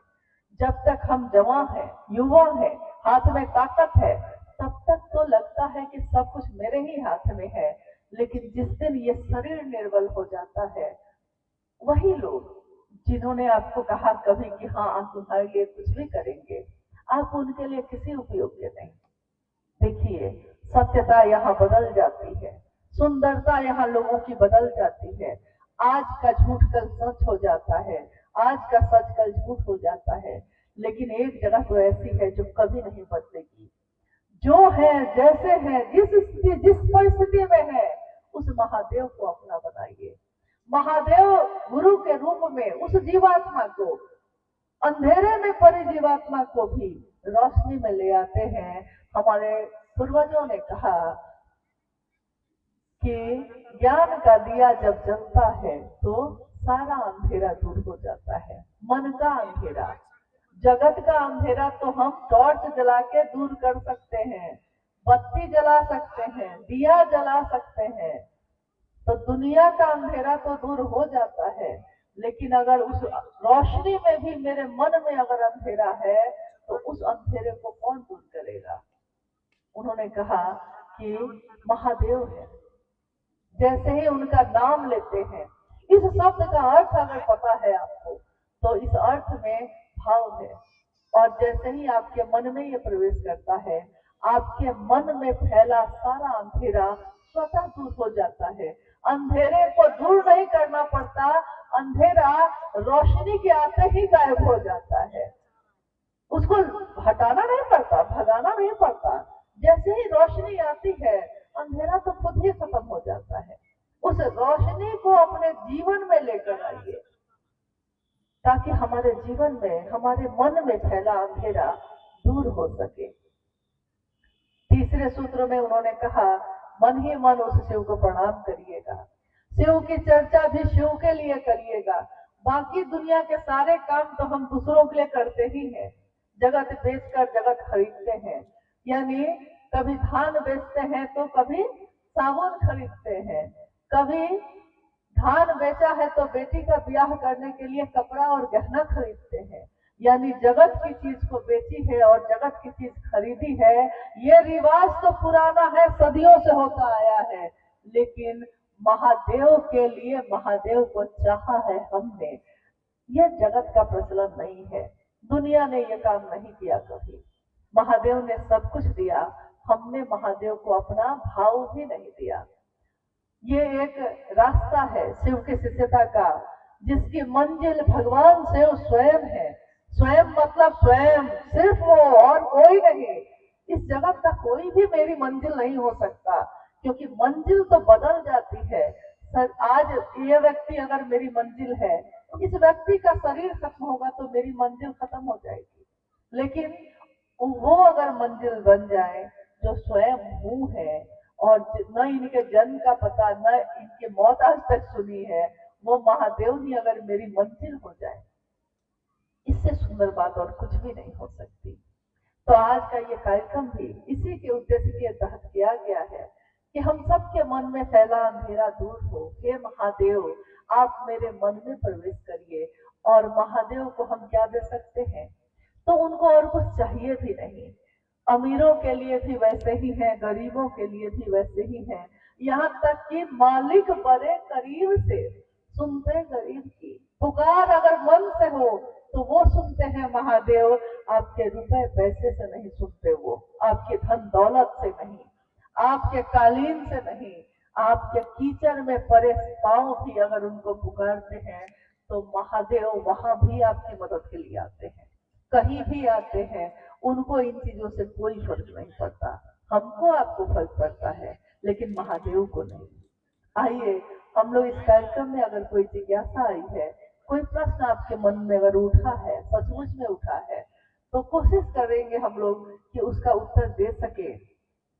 जब तक हम जवान हैं, युवा हैं, हाथ में ताकत है, तब तक तो लगता है कि सब कुछ मेरे ही हाथ में है। लेकिन जिस दिन ये शरीर निर्बल हो जाता है, वही लोग जिन्होंने आपको कहा कभी कि हाँ आप तुम्हारे लिए कुछ भी करेंगे, आप उनके लिए किसी उपयोग के नहीं। देखिए, सत्यता यहाँ बदल जाती है, सुंदरता यहाँ लोगों की बदल जाती है। आज का झूठ कल सच हो जाता है, आज का सच कल झूठ हो जाता है। लेकिन एक जगह तो ऐसी है जो कभी नहीं बदलेगी। जो है, जैसे है, जिस परिस्थिति में है, उस महादेव को अपना बनाइए। महादेव गुरु के रूप में उस जीवात्मा को, अंधेरे में पड़ी जीवात्मा को भी रोशनी में ले आते हैं। हमारे पूर्वजों ने कहा कि ज्ञान का दिया जब जलता है तो सारा अंधेरा दूर हो जाता है। मन का अंधेरा, जगत का अंधेरा तो हम टॉर्च जला के दूर कर सकते हैं, बत्ती जला सकते हैं, दिया जला सकते हैं, तो दुनिया का अंधेरा तो दूर हो जाता है। लेकिन अगर उस रोशनी में भी मेरे मन में अगर अंधेरा है, तो उस अंधेरे को कौन दूर करेगा? उन्होंने कहा कि महादेव है। जैसे ही उनका नाम लेते हैं, इस शब्द का अर्थ अगर पता है आपको, तो इस अर्थ में भाव है। और जैसे ही आपके मन में ये प्रवेश करता है, आपके मन में फैला सारा अंधेरा स्वतः दूर हो जाता है। अंधेरे को दूर नहीं करना पड़ता, अंधेरा रोशनी के आते ही गायब हो जाता है। उसको हटाना नहीं पड़ता, भगाना नहीं पड़ता। जैसे ही रोशनी आती है, अंधेरा तो खुद ही खत्म हो जाता है। उस रोशनी को अपने जीवन में लेकर आइए, ताकि हमारे जीवन में, हमारे मन में फैला अंधेरा दूर हो सके। तीसरे सूत्र में उन्होंने कहा, मन ही मन उस शिव को प्रणाम करिएगा। शिव की चर्चा भी शिव के लिए करिएगा। बाकी दुनिया के सारे काम तो हम दूसरों के लिए करते ही हैं। जगत बेचकर जगत खरीदते हैं, यानी कभी धान बेचते हैं तो कभी साबुन खरीदते हैं, कभी धान बेचा है तो बेटी का ब्याह करने के लिए कपड़ा और गहना खरीदते हैं। यानी जगत की चीज को बेची है और जगत की चीज खरीदी है। ये रिवाज तो पुराना है, सदियों से होता आया है, लेकिन महादेव के लिए, महादेव को चाहा है हमने। ये जगत का प्रचलन नहीं है, दुनिया ने ये काम नहीं किया कभी। महादेव ने सब कुछ दिया, हमने महादेव को अपना भाव भी नहीं दिया। ये एक रास्ता है शिव की शिष्यता का, जिसकी मंजिल भगवान शिव स्वयं है। स्वयं मतलब स्वयं, सिर्फ वो और कोई नहीं। इस जगत का कोई भी मेरी मंजिल नहीं हो सकता, क्योंकि मंजिल तो बदल जाती है। आज ये व्यक्ति अगर मेरी मंजिल है, इस व्यक्ति का शरीर खत्म होगा तो मेरी मंजिल खत्म हो जाएगी। लेकिन वो अगर मंजिल बन जाए जो स्वयं हूँ है, और न इनके जन्म का पता, न इनकी मौत आज तक सुनी है, वो महादेव ही अगर मेरी मंजिल हो जाए, इससे सुंदर बात और कुछ भी नहीं हो सकती। तो आज का ये कार्यक्रम भी इसी के उद्देश्य के तहत किया गया है कि हम सबके मन में फैला अंधेरा दूर हो। हे महादेव, आप मेरे मन में प्रवेश करिए। और महादेव को हम क्या दे सकते हैं? तो उनको और कुछ चाहिए भी नहीं। अमीरों के लिए भी वैसे ही है, गरीबों के लिए भी वैसे ही है। यहाँ तक कि मालिक बड़े करीब से सुनते गरीब की पुकार। अगर मन से हो तो वो सुनते हैं महादेव। आपके रुपए पैसे से नहीं सुनते वो, आपके धन दौलत से नहीं, आपके कालीन से नहीं, आपके कीचड़ में पड़े पांव भी अगर उनको पुकारते हैं तो महादेव वहां भी आपकी मदद के लिए आते हैं। कहीं भी आते हैं, उनको इन चीजों से कोई फर्क नहीं पड़ता। हमको आपको फर्क पड़ता है, लेकिन महादेव को नहीं। आइए, हम लोग इस कार्यक्रम में अगर कोई जिज्ञासा आई है, कोई प्रश्न आपके मन में अगर उठा है, सचमुच में उठा है, तो कोशिश करेंगे हम लोग कि उसका उत्तर दे सके।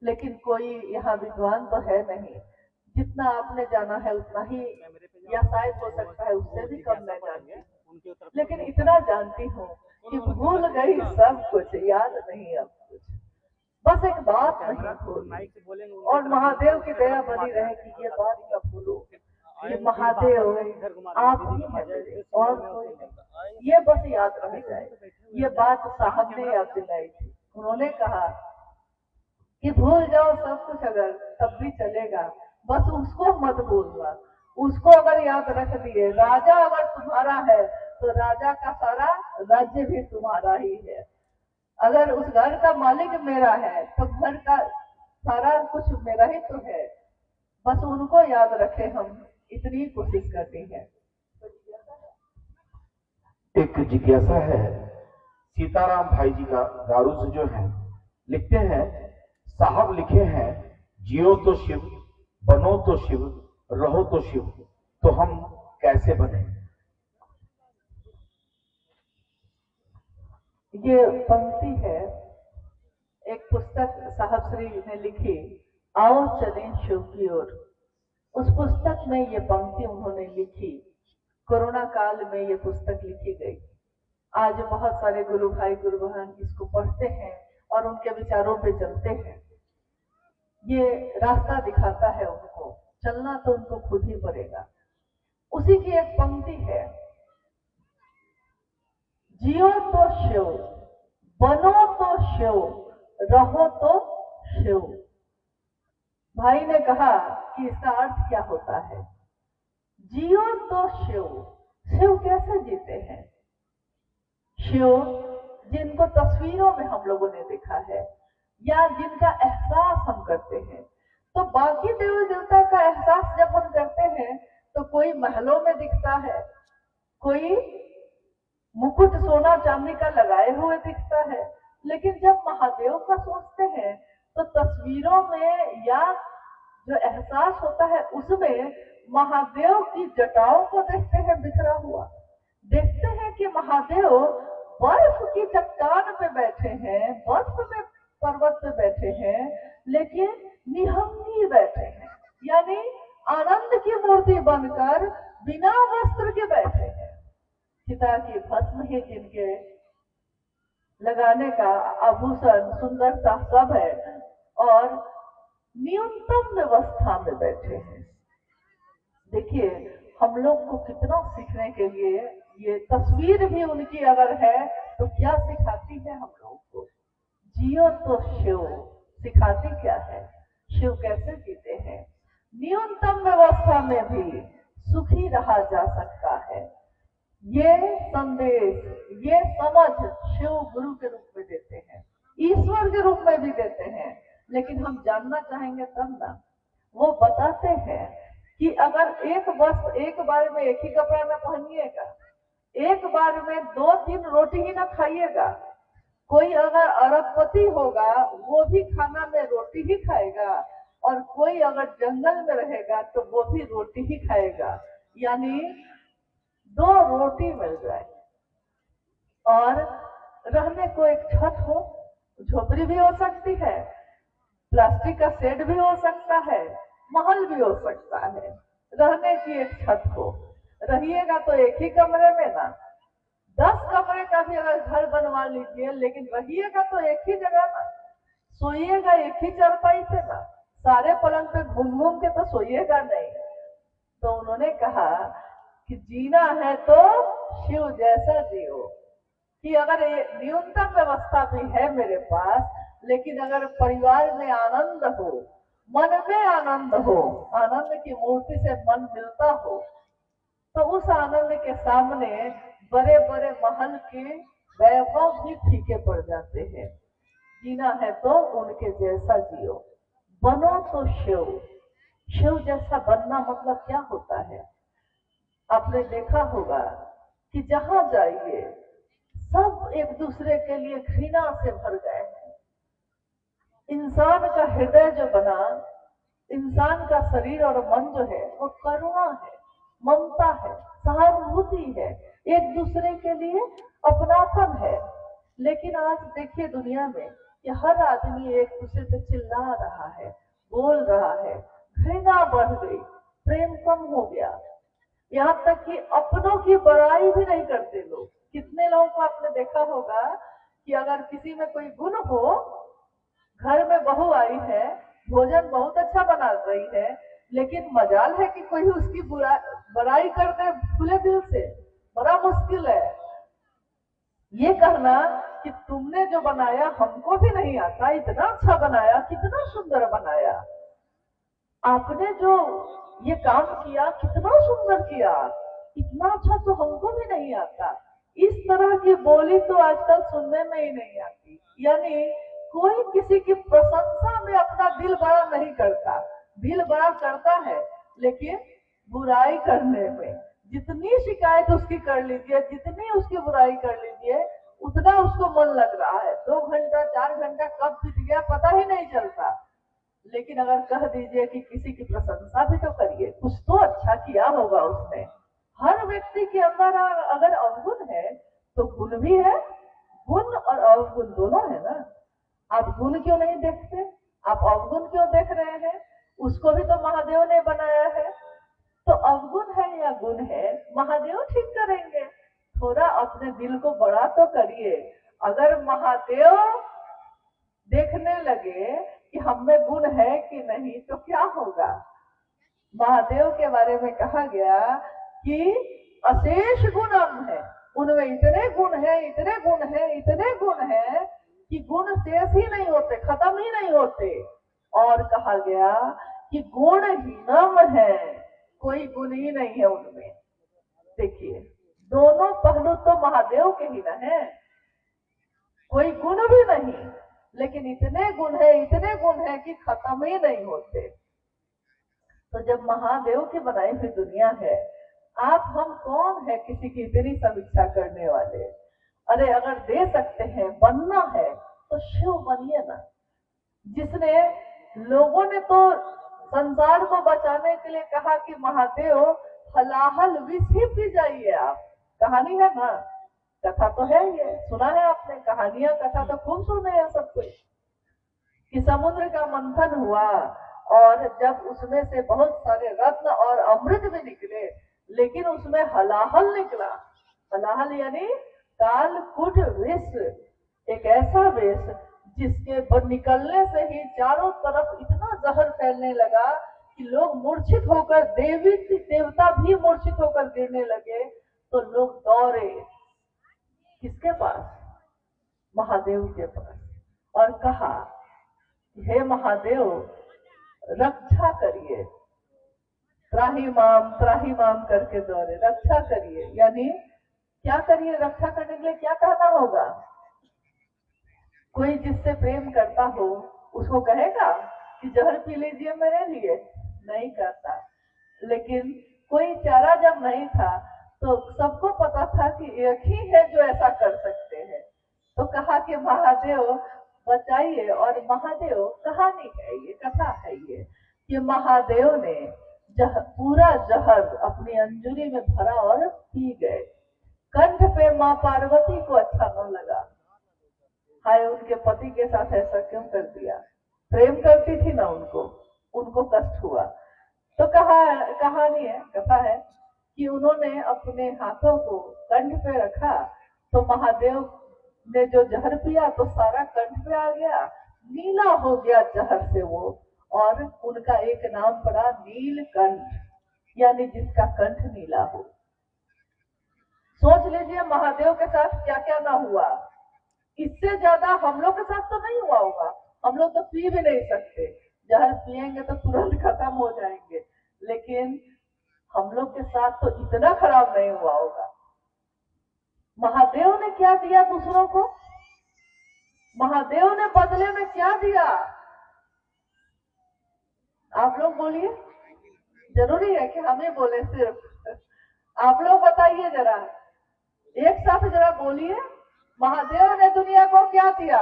लेकिन कोई यहाँ विद्वान तो है नहीं, जितना आपने जाना है उतना ही, या शायद हो सकता है उससे भी कम मैं जानती, लेकिन इतना जानती हूँ कि भूल गई सब कुछ, याद नहीं अब कुछ। बस एक बात नहीं भूली, और महादेव की दया बनी रहे कि ये बात न भूलो। ये महादेव आप ही हैं मेरे, और कोई नहीं। ये बस याद रह जाए। ये बात साहब ने याद दिलाई थी। उन्होंने कहा कि भूल जाओ सब कुछ अगर, तब भी चलेगा, बस उसको मत भूलना। उसको अगर याद रख दिए, राजा अगर तुम्हारा है तो राजा का सारा राज्य भी तुम्हारा ही है। अगर उस घर का मालिक मेरा है तो घर का सारा कुछ मेरा ही तो है। बस उनको याद रखे, हम इतनी कोशिश करते हैं। एक जिज्ञासा है, सीताराम भाई जी का दारू से जो है लिखते हैं, साहब लिखे हैं, जियो तो शिव, बनो तो शिव, रहो तो शिव, तो हम कैसे बने? ये पंक्ति है, एक पुस्तक साहब श्री ने लिखी, आओ चलें शिव की ओर। उस पुस्तक में ये पंक्ति उन्होंने लिखी। कोरोना काल में ये पुस्तक लिखी गई। आज बहुत सारे गुरु भाई गुरु बहन इसको पढ़ते हैं और उनके विचारों पे चलते हैं। ये रास्ता दिखाता है उनको, चलना तो उनको खुद ही पड़ेगा। उसी की एक पंक्ति है, जियो तो शिव, बनो तो शिव, रहो तो शिव। भाई ने कहा कि इसका अर्थ क्या होता है? जियो तो शिव, शिव कैसे जीते हैं? शिव जिनको तस्वीरों में हम लोगों ने देखा है, या जिनका एहसास हम करते हैं। तो बाकी देवी देवता का एहसास जब हम करते हैं तो कोई महलों में दिखता है, कोई मुकुट सोना चांदी का लगाए हुए दिखता है, लेकिन जब महादेव का सोचते हैं तो तस्वीरों में या जो एहसास होता है उसमें महादेव की जटाओं को देखते हैं बिखरा हुआ, देखते हैं कि महादेव बर्फ की चट्टान पे बैठे हैं, बर्फ में पर्वत पे बैठे हैं, लेकिन निहंगी बैठे हैं, यानी आनंद की मूर्ति बनकर बिना वस्त्र के बैठे हैं। चिता की भस्म ही जिनके लगाने का आभूषण सुंदरता सब है और न्यूनतम व्यवस्था में बैठे हैं। देखिए हम लोग को कितना सीखने के लिए, ये तस्वीर भी उनकी अगर है तो क्या सिखाती है हम लोग को। जियो तो शिव, सिखाती क्या है, शिव कैसे जीते हैं। न्यूनतम व्यवस्था में भी सुखी रहा जा सकता है, ये संदेश, ये समझ शिव गुरु के रूप में देते हैं, ईश्वर के रूप में भी देते हैं। लेकिन हम जानना चाहेंगे तब ना। वो बताते हैं कि अगर एक वस्त्र एक बार में एक ही कपड़ा ना पहनिएगा, एक बार में 2-3 रोटी ही ना खाइएगा। कोई अगर अरबपति होगा वो भी खाना में रोटी ही खाएगा, और कोई अगर जंगल में रहेगा तो वो भी रोटी ही खाएगा, यानी 2 रोटी मिल जाए। और रहने को एक छत हो, झोपड़ी भी हो सकती है, प्लास्टिक का शेड भी हो सकता है, महल भी हो सकता है, रहने की एक छत हो। रहिएगा तो एक ही कमरे में ना, 10 कमरे का भी अगर घर बनवा लीजिए, लेकिन रहिएगा तो एक ही जगह ना, सोइएगा एक ही चारपाई पे ना, सारे पलंग पे घूम घूम के तो सोइएगा नहीं। तो उन्होंने कहा कि जीना है तो शिव जैसा जियो, कि अगर ये न्यूनतम व्यवस्था भी है मेरे पास, लेकिन अगर परिवार में आनंद हो, मन में आनंद हो, आनंद की मूर्ति से मन मिलता हो, तो उस आनंद के सामने बड़े बड़े महल के वैभव भी फीके पड़ जाते हैं। जीना है तो उनके जैसा जियो, बनो तो शिव। शिव जैसा बनना मतलब क्या होता है, आपने देखा होगा कि जहां जाइए सब एक दूसरे के लिए घृणा से भर गए हैं। इंसान का हृदय जो बना, इंसान का शरीर और मन जो है वो करुणा है, ममता है, सहानुभूति है, एक दूसरे के लिए अपनापन है। लेकिन आज देखिए दुनिया में कि हर आदमी एक दूसरे से चिल्ला रहा है, बोल रहा है, घृणा बढ़ गई, प्रेम कम हो गया, यहाँ तक कि अपनों की बड़ाई भी नहीं करते लोग। कितने लोगों को आपने देखा होगा कि अगर किसी में कोई गुण हो, घर में बहू आई है, भोजन बहुत अच्छा बना रही है, लेकिन मजाल है कि कोई उसकी बड़ाई कर दे खुले दिल से, बड़ा मुश्किल है। ये कहना कि तुमने जो बनाया हमको भी नहीं आता, इतना अच्छा बनाया, कितना सुंदर बनाया, आपने जो ये काम किया कितना सुंदर किया, इतना अच्छा तो हमको भी नहीं आता। इस तरह की बोली तो आजकल सुनने में ही नहीं आती। यानी कोई किसी की प्रशंसा में अपना दिल बड़ा नहीं करता, दिल बड़ा करता है लेकिन बुराई करने में। जितनी शिकायत उसकी कर लीजिए, जितनी उसकी बुराई कर लीजिए, उतना उसको मन लग रहा है। 2 घंटा 4 घंटा कब बीत गया पता ही नहीं चलता। लेकिन अगर कह दीजिए कि किसी की प्रशंसा भी तो करिए, कुछ तो अच्छा किया होगा उसने। हर व्यक्ति के अंदर अगर अवगुण है तो गुण भी है, गुण और अवगुण दोनों है ना। आप गुण क्यों नहीं देखते, आप अवगुण क्यों देख रहे हैं? उसको भी तो महादेव ने बनाया है। तो अवगुण है या गुण है, महादेव ठीक करेंगे। थोड़ा अपने दिल को बड़ा तो करिए। अगर महादेव देखने लगे कि हम में गुण है कि नहीं तो क्या होगा? महादेव के बारे में कहा गया कि अशेष गुणम है, उनमें इतने गुण है, इतने गुण है, इतने गुण है कि गुण शेष ही नहीं होते, खत्म ही नहीं होते। और कहा गया कि गुणहीनम है, कोई गुण ही नहीं है उनमें। देखिए दोनों पहलू तो महादेव के ही ना है, कोई गुण भी नहीं, लेकिन इतने गुण है, इतने गुण है कि खत्म ही नहीं होते। तो जब महादेव की बनाई हुई दुनिया है, आप हम कौन है किसी की इतनी समीक्षा करने वाले? अरे अगर दे सकते हैं, बनना है तो शिव बनिए ना। जिसने, लोगों ने तो संसार को बचाने के लिए कहा कि महादेव हलाहल विष ही पी जाइए आप। कहानी है ना, कथा तो है, ये सुना है आपने, कहानियां कथा तो खूब सुने हैं सब कुछ, कि समुद्र का मंथन हुआ और जब उसमें से बहुत सारे रत्न और अमृत भी निकले, लेकिन उसमें हलाहल निकला। हलाहल यानी कालकूट विष, एक ऐसा विष जिसके निकलने से ही चारों तरफ इतना जहर फैलने लगा कि लोग मूर्छित होकर, देवी देवता भी मूर्छित होकर गिरने लगे। तो लोग दौड़े किसके पास? महादेव के पास, और कहा हे महादेव रक्षा करिए, त्राही माम करके दौड़े, रक्षा करिए। यानी क्या करिए? रक्षा करने के लिए क्या कहना होगा? कोई जिससे प्रेम करता हो उसको कहेगा कि जहर पी लीजिए मेरे लिए? नहीं करता। लेकिन कोई चारा जब नहीं था तो सबको पता था कि एक ही है जो ऐसा कर सकते हैं, तो कहा कि महादेव बचाइए। और महादेव, कहानी है ये, कथा है ये, कि महादेव ने पूरा जहर अपनी अंजुरी में भरा और पी गए। कंठ पे माँ पार्वती को अच्छा न लगा, हाय उनके पति के साथ ऐसा क्यों कर दिया, प्रेम करती थी ना उनको कष्ट हुआ। तो कहानी है, कथा है कि उन्होंने अपने हाथों को कंठ पे रखा, तो महादेव ने जो जहर पिया तो सारा कंठ पे आ गया, नीला हो गया जहर से वो, और उनका एक नाम पड़ा नीलकंठ, यानी जिसका कंठ नीला हो। सोच लीजिए महादेव के साथ क्या क्या ना हुआ। इससे ज्यादा हम लोग के साथ तो नहीं हुआ होगा, हम लोग तो पी भी नहीं सकते, जहर पिएंगे तो तुरंत खत्म हो जाएंगे, लेकिन हम लोग के साथ तो इतना खराब नहीं हुआ होगा। महादेव ने क्या दिया दूसरों को? महादेव ने बदले में क्या दिया? आप लोग बोलिए, जरूरी है कि हम ही बोले सिर्फ? आप लोग बताइए जरा, एक साथ जरा बोलिए, महादेव ने दुनिया को क्या दिया?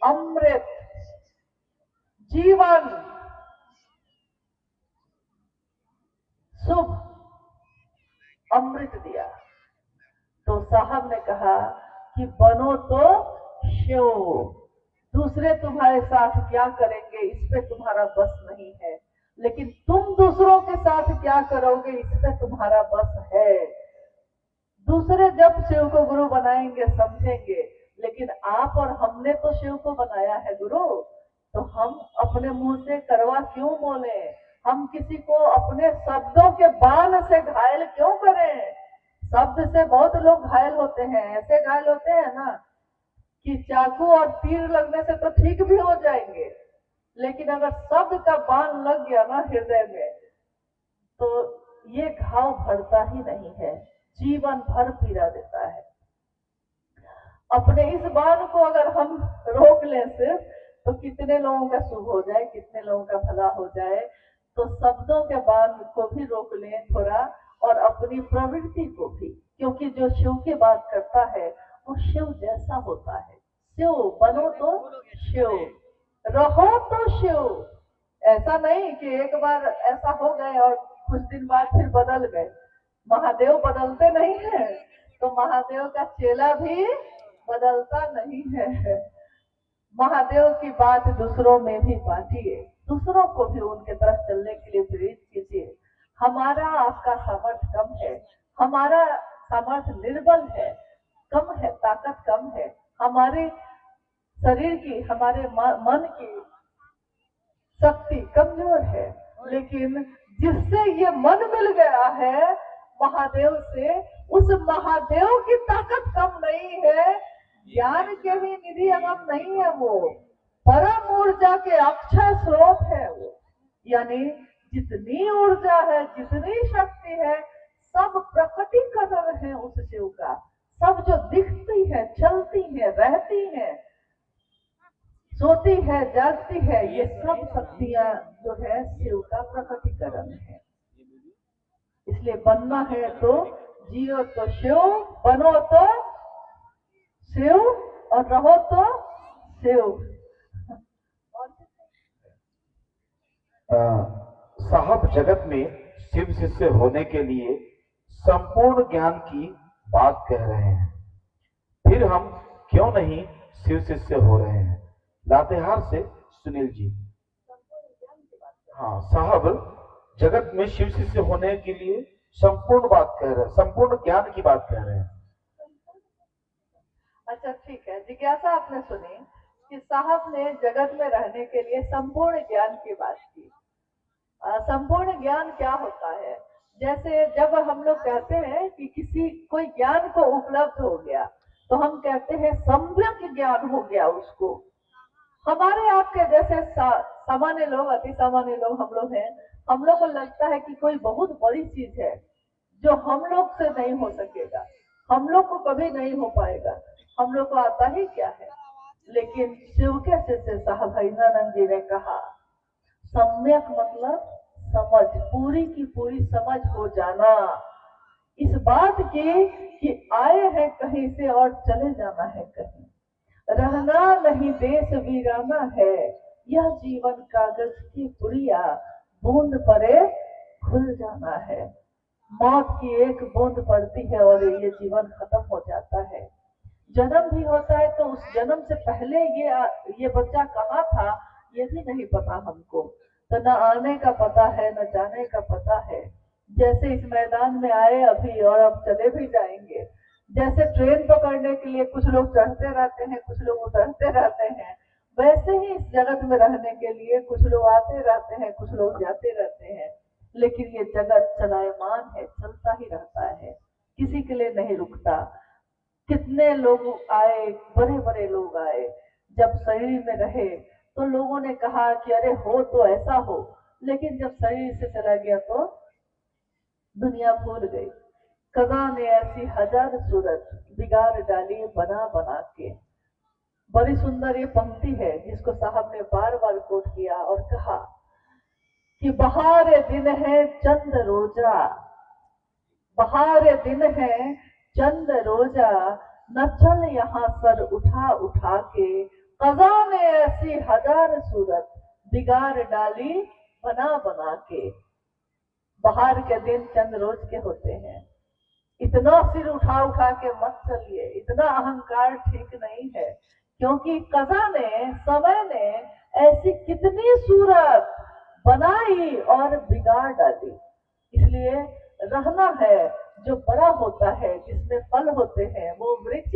अमृत, जीवन, शुभ अमृत दिया। तो साहब ने कहा कि बनो तो शिव, दूसरे तुम्हारे साथ क्या करेंगे इस पे तुम्हारा बस नहीं है, लेकिन तुम दूसरों के साथ क्या करोगे इस पे तुम्हारा बस है। दूसरे जब शिव को गुरु बनाएंगे समझेंगे, लेकिन आप और हमने तो शिव को बनाया है गुरु, तो हम अपने मुंह से करवा क्यों बोले? हम किसी को अपने शब्दों के बाण से घायल क्यों करें? शब्द से बहुत लोग घायल होते हैं, ऐसे घायल होते हैं ना कि चाकू और तीर लगने से तो ठीक भी हो जाएंगे, लेकिन अगर शब्द का बाण लग गया ना हृदय में, तो ये घाव भरता ही नहीं है, जीवन भर पीड़ा देता है। अपने इस बाण को अगर हम रोक लें सिर्फ, तो कितने लोगों का शुभ हो जाए, कितने लोगों का भला हो जाए। तो शब्दों के बाण को भी रोक लें थोड़ा, और अपनी प्रवृत्ति को भी, क्योंकि जो शिव की बात करता है वो शिव जैसा होता है। शिव बनो तो शिव, रहो तो शिव। ऐसा नहीं कि एक बार ऐसा हो गए और कुछ दिन बाद फिर बदल गए। महादेव बदलते नहीं है, तो महादेव का चेला भी बदलता नहीं है। महादेव की बात दूसरों में भी बांटिए, दूसरों को भी उनके तरफ चलने के लिए प्रेरित कीजिए। हमारा आपका सामर्थ्य कम है, हमारा सामर्थ्य निर्बल है, कम है, ताकत कम है, हमारे शरीर की, हमारे मन की शक्ति कमजोर है, लेकिन जिससे ये मन मिल गया है महादेव से, उस महादेव की ताकत कम नहीं है, ज्ञान के भी निधि अगम नहीं है, वो परम ऊर्जा के अक्षय स्रोत है वो। यानी जितनी ऊर्जा है, जितनी शक्ति है, सब प्रकटीकरण है उस शिव का। सब जो दिखती है, चलती है, रहती है, सोती है, जागती है, ये सब शक्तियां जो है शिव का प्रकटीकरण है। इसलिए बनना है तो जियो तो शिव, बनो तो शिव, और रहो तो शिव। जगत में शिव शिष्य होने के लिए संपूर्ण ज्ञान की बात कह रहे हैं, फिर हम क्यों नहीं शिव शिष्य हो रहे हैं? लातेहार से सुनील जी। हाँ साहब, जगत में शिव शिष्य होने के लिए संपूर्ण बात कह रहे हैं, संपूर्ण ज्ञान की बात कह रहे हैं। अच्छा ठीक है, जिज्ञासा आपने सुनी कि साहब ने जगत में रहने के लिए संपूर्ण ज्ञान की बात की। संपूर्ण ज्ञान क्या होता है? जैसे जब हम लोग कहते हैं कि किसी कोई ज्ञान को उपलब्ध हो गया तो हम कहते हैं सम्यक ज्ञान हो गया उसको। हमारे आपके जैसे सामान्य लोग, अति सामान्य लोग हम लोग हैं, हम लोग को लगता है कि कोई बहुत बड़ी चीज है जो हम लोग से नहीं हो सकेगा, हम लोग को कभी नहीं हो पाएगा, हम लोग को आता ही क्या है। लेकिन शिव के शिष्य साहब हरिनानंद जी ने कहा सम्यक मतलब समझ, पूरी की पूरी समझ हो जाना इस बात की कि आए हैं कहीं से और चले जाना है कहीं, रहना नहीं देश वीराना है, यह जीवन कागज की पुड़िया, बूंद पड़े खुल जाना है। मौत की एक बूंद पड़ती है और ये जीवन खत्म हो जाता है। जन्म भी होता है तो उस जन्म से पहले ये बच्चा कहाँ था ये भी नहीं पता हमको, तो न आने का पता है न जाने का पता है। जैसे इस मैदान में आए अभी और अब चले भी जाएंगे, जैसे ट्रेन पकड़ने के लिए कुछ लोग चढ़ते रहते हैं, कुछ लोग उतरते रहते हैं, वैसे ही इस जगत में रहने के लिए कुछ लोग आते रहते हैं, कुछ लोग जाते रहते हैं। लेकिन ये जगत चलायमान है, चलता ही रहता है, किसी के लिए नहीं रुकता। कितने लोग आए, बड़े बड़े लोग आए, जब शरीर में रहे तो लोगों ने कहा कि अरे हो तो ऐसा हो, लेकिन जब शरीर से चला गया तो दुनिया भूल गई। कज़ा ने ऐसी हजार सूरत बिगाड़ डाली बना बना के। बड़ी सुंदर ये पंक्ति है जिसको साहब ने बार बार कोट किया और कहा कि बहार दिन है चंद रोजा, बहार दिन है चंद रोजा, न चल यहाँ सर उठा उठा के, कज़ा ने ऐसी हजार सूरत बिगाड़ डाली बना बना के। बाहर के दिन चंद रोज के होते हैं, इतना सिर उठा उठा के मत चलिए, इतना अहंकार ठीक नहीं है, क्योंकि कज़ा ने, समय ने ऐसी कितनी सूरत बनाई और बिगाड़ डाली। इसलिए रहना है, जो बड़ा होता है जिसमें फल होते हैं वो वृक्ष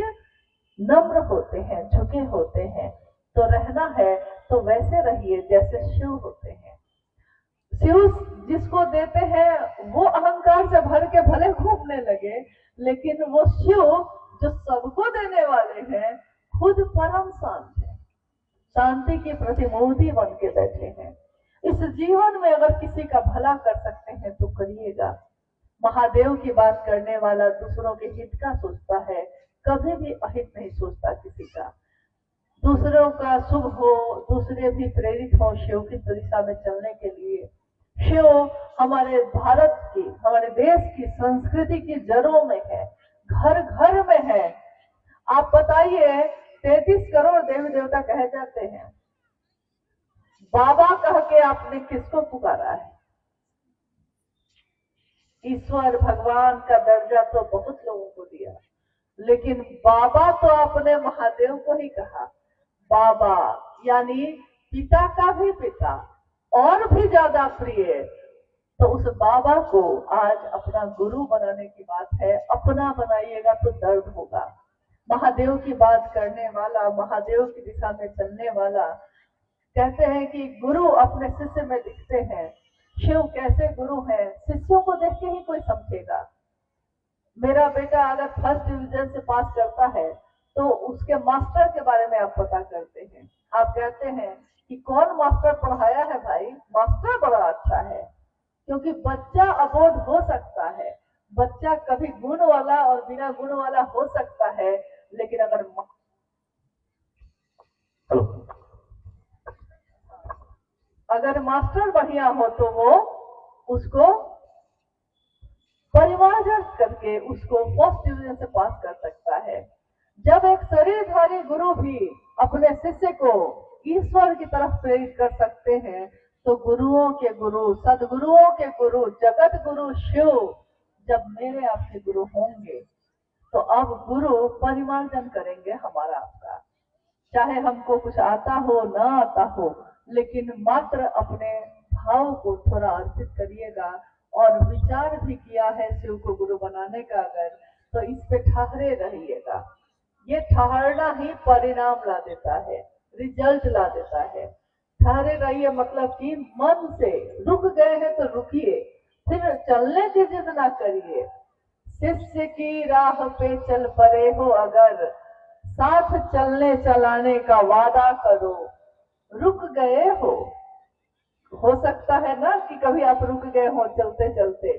नम्र होते हैं, झुके होते हैं, तो रहना है तो वैसे रहिए जैसे शिव होते हैं। शिव जिसको देते हैं वो अहंकार से भर के भले घूमने लगे, लेकिन वो शिव जो सबको देने वाले हैं खुद परम शांत है, शांति की प्रतिमूर्ति बन के बैठे हैं। इस जीवन में अगर किसी का भला कर सकते हैं तो करिएगा। महादेव की बात करने वाला दूसरों के हित का सोचता है, कभी भी अहित नहीं सोचता किसी का। दूसरों का शुभ हो, दूसरे भी प्रेरित हो शिव की दिशा में चलने के लिए। शिव हमारे भारत की, हमारे देश की संस्कृति की जड़ों में है, घर घर में है। आप बताइए 33 करोड़ देवी देवता कहे जाते हैं, बाबा कह के आपने किसको पुकारा है? ईश्वर भगवान का दर्जा तो बहुत लोगों को दिया, लेकिन बाबा तो आपने महादेव को ही कहा। बाबा यानी पिता का भी पिता और भी ज्यादा प्रिय, तो उस बाबा को आज अपना गुरु बनाने की बात है। अपना बनाइएगा तो दर्द होगा। महादेव की बात करने वाला, महादेव की दिशा में चलने वाला, कहते हैं कि गुरु अपने शिष्य में दिखते हैं। शिव कैसे गुरु हैं, शिष्यों को देख के ही कोई समझेगा। मेरा बेटा अगर फर्स्ट डिवीजन से पास करता है तो उसके मास्टर के बारे में आप पता करते हैं। आप कहते हैं कि कौन मास्टर पढ़ाया है भाई, मास्टर बड़ा अच्छा है, क्योंकि बच्चा अबोध हो सकता है, बच्चा कभी गुण वाला और बिना गुण वाला हो सकता है, लेकिन अगर मास्टर बढ़िया हो तो वो उसको परिमार्जन करके उसको फर्स्ट डिवीजन से पास कर सकता है। जब एक शरीरधारी गुरु भी अपने शिष्य को ईश्वर की तरफ प्रेरित कर सकते हैं, तो गुरुओं के गुरु, सदगुरुओं के गुरु, जगत गुरु शिव जब मेरे आपके गुरु होंगे तो अब गुरु परिमार्जन करेंगे हमारा आपका। चाहे हमको कुछ आता हो ना आता हो, लेकिन मात्र अपने भाव को थोड़ा अर्पित करिएगा। और विचार भी किया है शिव को गुरु बनाने का अगर, तो इस पे ठहरे रहिएगा। ये ठहरना ही परिणाम ला देता है, रिजल्ट ला देता है। ठहरे रहिए मतलब कि मन से रुक गए हैं तो रुकिए, फिर चलने की जिद ना करिए। शिष्य की राह पे चल पड़े हो अगर, साथ चलने चलाने का वादा करो। रुक गए हो सकता है ना कि कभी आप रुक गए हो चलते चलते,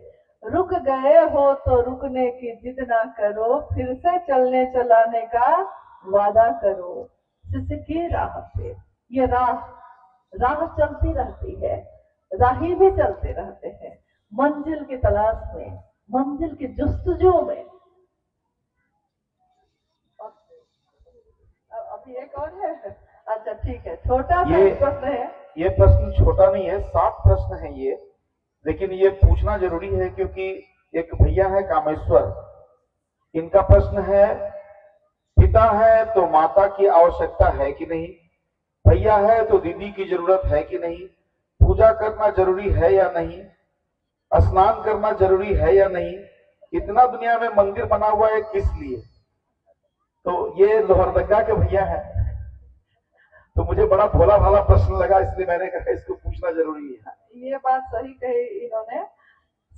रुक गए हो तो रुकने की जिद ना करो, फिर से चलने चलाने का वादा करो। शिष्य की राह पे, ये राह चलती रहती है, राही भी चलते रहते हैं मंजिल की तलाश में, मंजिल की जुस्तजू में। अभी एक और है, अच्छा ठीक है, छोटा सा प्रश्न है। ये प्रश्न छोटा नहीं है, 7 प्रश्न है ये, लेकिन ये पूछना जरूरी है क्योंकि एक भैया है कामेश्वर, इनका प्रश्न है पिता है तो माता की आवश्यकता है कि नहीं, भैया है तो दीदी की जरूरत है कि नहीं, पूजा करना जरूरी है या नहीं, स्नान करना जरूरी है या नहीं, इतना दुनिया में मंदिर बना हुआ है किस लिए। तो ये लोहरदगा के भैया है, तो मुझे बड़ा भोला भाला प्रश्न लगा, इसलिए मैंने कहा इसको पूछना जरूरी है। ये बात सही कही इन्होंने,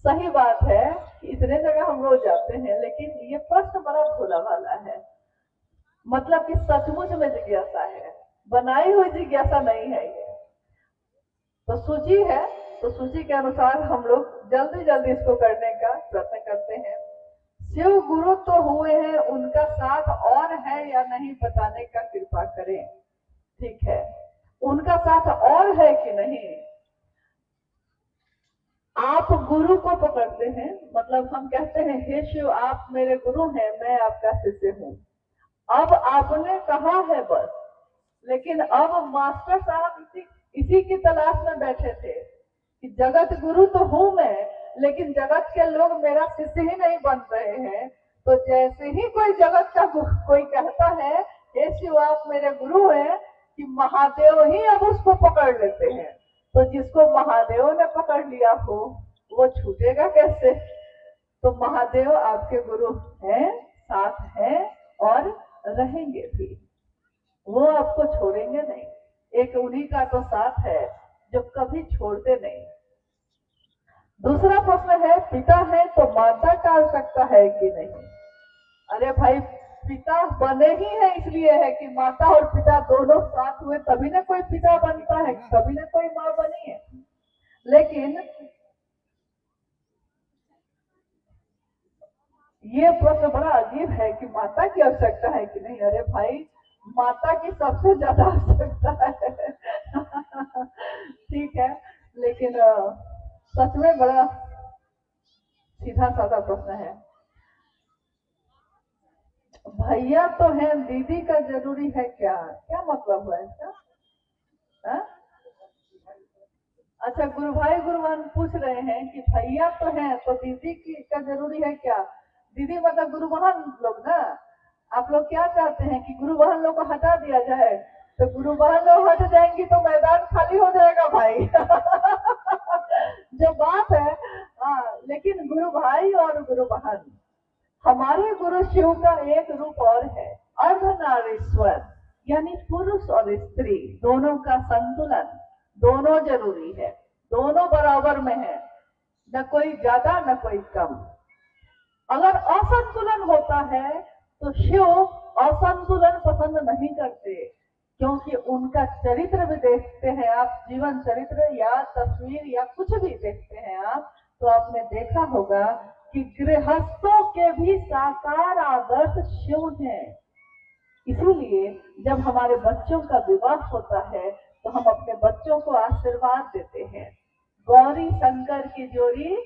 सही बात है कि इतने जगह हम रोज जाते हैं, लेकिन ये प्रश्न बड़ा भोला भाला है। मतलब कि सचमुच में जिज्ञासा है, बनाई हुई जिज्ञासा नहीं है ये। तो सूची है, तो सूची के अनुसार हम लोग जल्दी जल्दी इसको करने का प्रयत्न करते हैं। शिव गुरु तो हुए हैं, उनका साथ और है या नहीं बताने का कृपा करें। ठीक है, उनका साथ और है कि नहीं। आप गुरु को पकड़ते हैं, मतलब हम कहते हैं हे शिव आप मेरे गुरु हैं, मैं आपका शिष्य हूँ। अब आपने कहा है बस, लेकिन अब मास्टर साहब इसी की तलाश में बैठे थे कि जगत गुरु तो हूं मैं, लेकिन जगत के लोग मेरा शिष्य ही नहीं बन रहे हैं। तो जैसे ही कोई जगत का कोई कहता है हे शिव आप मेरे गुरु हैं, कि महादेव ही अब उसको पकड़ लेते हैं। तो जिसको महादेव ने पकड़ लिया हो वो छूटेगा कैसे। तो महादेव आपके गुरु हैं, साथ हैं और रहेंगे भी, वो आपको छोड़ेंगे नहीं। एक उन्हीं का तो साथ है जो कभी छोड़ते नहीं। दूसरा प्रश्न है पिता है तो माता का आवश्यकता है कि नहीं। अरे भाई पिता बने ही है इसलिए है कि माता और पिता दोनों साथ हुए तभी ना कोई पिता बनता है, तभी ना कोई माँ बनी है। लेकिन ये प्रश्न बड़ा अजीब है कि माता की आवश्यकता है कि नहीं। अरे भाई माता की सबसे ज्यादा आवश्यकता है ठीक है, लेकिन सच में बड़ा सीधा साधा प्रश्न है। भैया तो है, दीदी का जरूरी है क्या, क्या मतलब है इसका। अच्छा गुरु भाई गुरुवान पूछ रहे हैं कि भैया तो है तो दीदी का जरूरी है क्या। दीदी मतलब गुरु बहन लोग ना। आप लोग क्या चाहते हैं कि गुरु बहन लोग को हटा दिया जाए। तो गुरु बहन लोग हट जाएंगी तो मैदान खाली हो जाएगा भाई जो बात है। लेकिन गुरु भाई और गुरु बहन, हमारे गुरु शिव का एक रूप और है, अर्धनारीश्वर, यानी पुरुष और स्त्री दोनों का संतुलन, दोनों जरूरी है, दोनों बराबर में है, न कोई ज्यादा न कोई कम। अगर असंतुलन होता है तो शिव असंतुलन पसंद नहीं करते, क्योंकि उनका चरित्र भी देखते हैं आप, जीवन चरित्र या तस्वीर या कुछ भी देखते हैं आप, तो आपने देखा होगा कि गृहस्थों के भी साकार आदर्श शिव हैं। इसीलिए जब हमारे बच्चों का विवाह होता है तो हम अपने बच्चों को आशीर्वाद देते हैं, गौरी शंकर की जोड़ी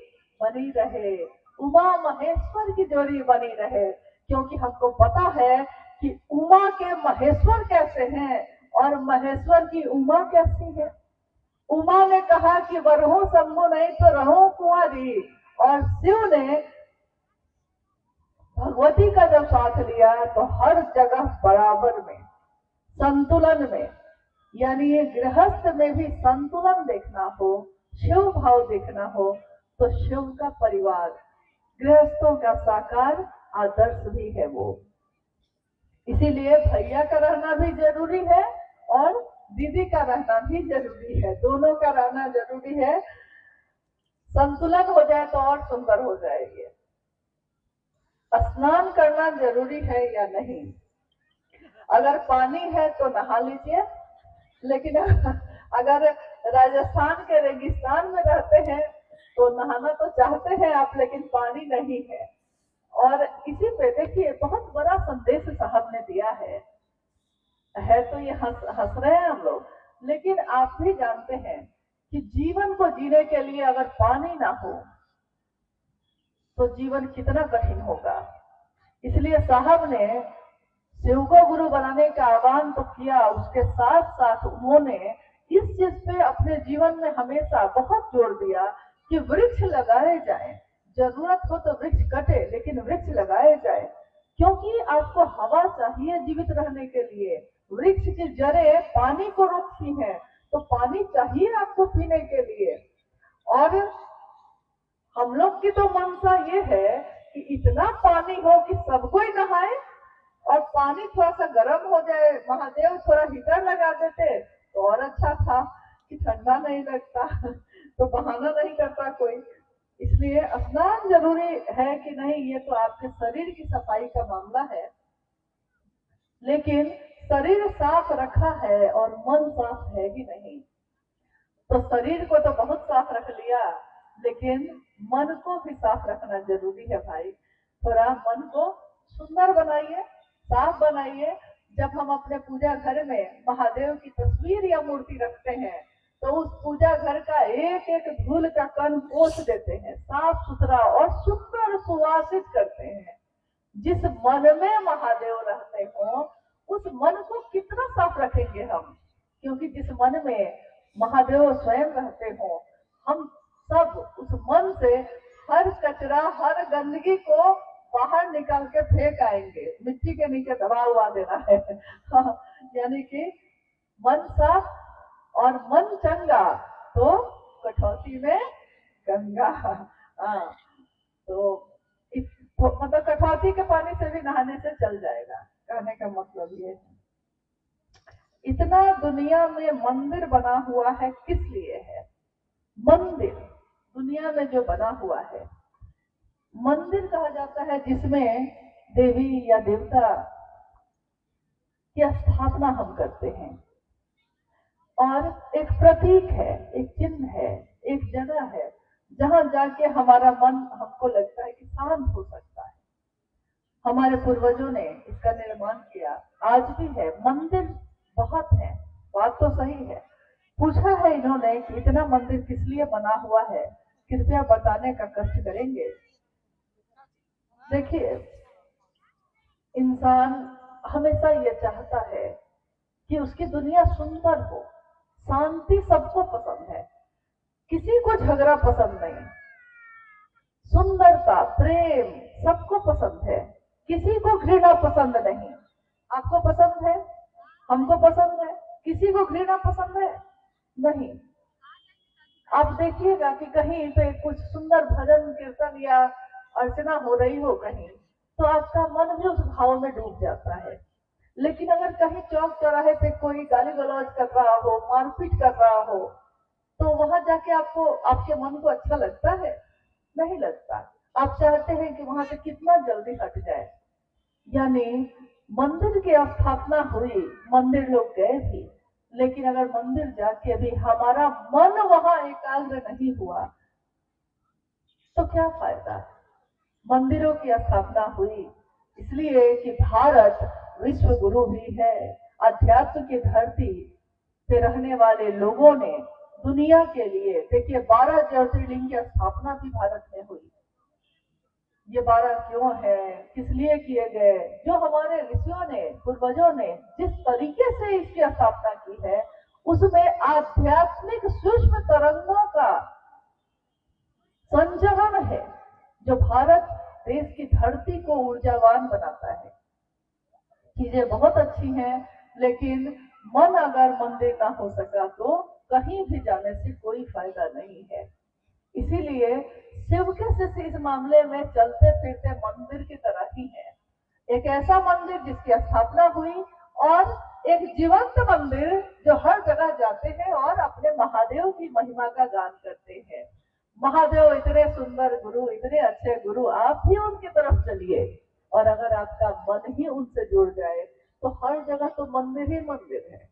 बनी रहे, उमा महेश्वर की जोड़ी बनी रहे, क्योंकि हमको पता है कि उमा के महेश्वर कैसे हैं और महेश्वर की उमा कैसी है। उमा ने कहा कि वरहूं शंभु नहीं तो रहूं कुंवारी, और शिव ने भगवती का जब साथ लिया तो हर जगह बराबर में, संतुलन में, यानी ये गृहस्थ में भी संतुलन देखना हो, शिव भाव देखना हो, तो शिव का परिवार गृहस्थों का साकार आदर्श भी है वो। इसीलिए भैया का रहना भी जरूरी है और दीदी का रहना भी जरूरी है, दोनों का रहना जरूरी है। संतुलन हो जाए तो और सुंदर हो जाएगी। स्नान करना जरूरी है या नहीं? अगर पानी है तो नहा लीजिए, लेकिन अगर राजस्थान के रेगिस्तान में रहते हैं तो नहाना तो चाहते हैं आप, लेकिन पानी नहीं है। और इसी पे देखिए बहुत बड़ा संदेश साहब ने दिया है तो ये हंस रहे हैं हम लोग, लेकिन आप भी जानते हैं कि जीवन को जीने के लिए अगर पानी ना हो तो जीवन कितना कठिन होगा। इसलिए साहब ने शिव को गुरु बनाने का आह्वान तो किया, उसके साथ साथ उन्होंने इस चीज पे अपने जीवन में हमेशा बहुत जोर दिया कि वृक्ष लगाए जाएं। जरूरत हो तो वृक्ष कटे, लेकिन वृक्ष लगाए जाए, क्योंकि आपको हवा चाहिए जीवित रहने के लिए। वृक्ष की जड़ें पानी को रोकती हैं, तो पानी चाहिए आपको पीने के लिए। और हम लोग की तो मनसा ये है कि इतना पानी हो कि सब कोई नहाए, और पानी थोड़ा सा गर्म हो जाए, महादेव थोड़ा हीटर लगा देते तो और अच्छा था कि ठंडा नहीं लगता तो बहाना नहीं करता कोई। इसलिए स्नान जरूरी है कि नहीं, ये तो आपके शरीर की सफाई का मामला है, लेकिन शरीर साफ रखा है और मन साफ है कि नहीं। तो शरीर को तो बहुत साफ रख लिया, लेकिन मन को भी साफ रखना जरूरी है भाई। थोड़ा मन को सुंदर बनाइए, साफ बनाइए। जब हम अपने पूजा घर में महादेव की तस्वीर या मूर्ति रखते हैं तो उस पूजा घर का एक एक धूल का कण पोंछ देते हैं, साफ सुथरा और सुंदर सुवासित करते हैं। जिस मन में महादेव रहते हो उस मन को कितना साफ रखेंगे हम, क्योंकि जिस मन में महादेव स्वयं रहते हो, हम सब उस मन से हर कचरा हर गंदगी को बाहर निकाल के फेंक आएंगे, मिट्टी के नीचे दबा हुआ देना है यानी कि मन साफ और मन चंगा तो कठौती में गंगा। तो मतलब कठौती के पानी से भी नहाने से चल जाएगा, कहने का मतलब ये है। इतना दुनिया में मंदिर बना हुआ है, किस लिए है? मंदिर दुनिया में जो बना हुआ है, मंदिर कहा जाता है जिसमें देवी या देवता की स्थापना हम करते हैं, और एक प्रतीक है, एक चिन्ह है, एक जगह है जहां जाके हमारा मन, हमको लगता है कि शांत हो सकता है। हमारे पूर्वजों ने इसका निर्माण किया, आज भी है। मंदिर बहुत है, बात तो सही है। पूछा है इन्होंने कि इतना मंदिर किस लिए बना हुआ है, कृपया बताने का कष्ट करेंगे। देखिए, इंसान हमेशा ये चाहता है कि उसकी दुनिया सुंदर हो, शांति सबको पसंद है, किसी को झगड़ा पसंद नहीं, सुंदरता प्रेम सबको पसंद है, किसी को घृणा पसंद नहीं। आपको पसंद है, हमको पसंद है, किसी को घृणा पसंद है नहीं। आप देखिएगा कि कहीं पे कुछ सुंदर भजन कीर्तन या अर्चना हो रही हो कहीं, तो आपका मन भी उस भाव में डूब जाता है। लेकिन अगर कहीं चौक चौराहे पे कोई गाली गलौज कर रहा हो, मारपीट कर रहा हो, तो वहां जाके आपको, आपके मन को अच्छा लगता है? नहीं लगता। आप चाहते हैं कि वहां से कितना जल्दी हट जाए। यानी मंदिर की स्थापना हुई, मंदिर लोग गए भी, लेकिन अगर मंदिर जाके भी हमारा मन वहां एकाग्र नहीं हुआ तो क्या फायदा? मंदिरों की स्थापना हुई इसलिए कि भारत विश्व गुरु भी है। अध्यात्म की धरती पे रहने वाले लोगों ने दुनिया के लिए, देखिए 12 ज्योतिर्लिंग की स्थापना भी भारत में हुई। ये 12 क्यों है, किस लिए किए गए? जो हमारे ऋषियों ने, पूर्वजों ने जिस तरीके से इसकी स्थापना की है उसमें आध्यात्मिक सूक्ष्म तरंगों का संचरण है जो भारत देश की धरती को ऊर्जावान बनाता है। चीजें बहुत अच्छी हैं, लेकिन मन अगर मंदिर ना हो सका तो कहीं भी जाने से कोई फायदा नहीं है। इसीलिए शिव के शिष्य इस मामले में चलते फिरते मंदिर की तरह ही है। एक ऐसा मंदिर जिसकी स्थापना हुई और एक जीवंत मंदिर जो हर जगह जाते हैं और अपने महादेव की महिमा का गान करते हैं। महादेव इतने सुंदर गुरु, इतने अच्छे गुरु, आप भी उनकी तरफ चलिए और अगर आपका मन ही उनसे जुड़ जाए तो हर जगह तो मंदिर ही मंदिर है।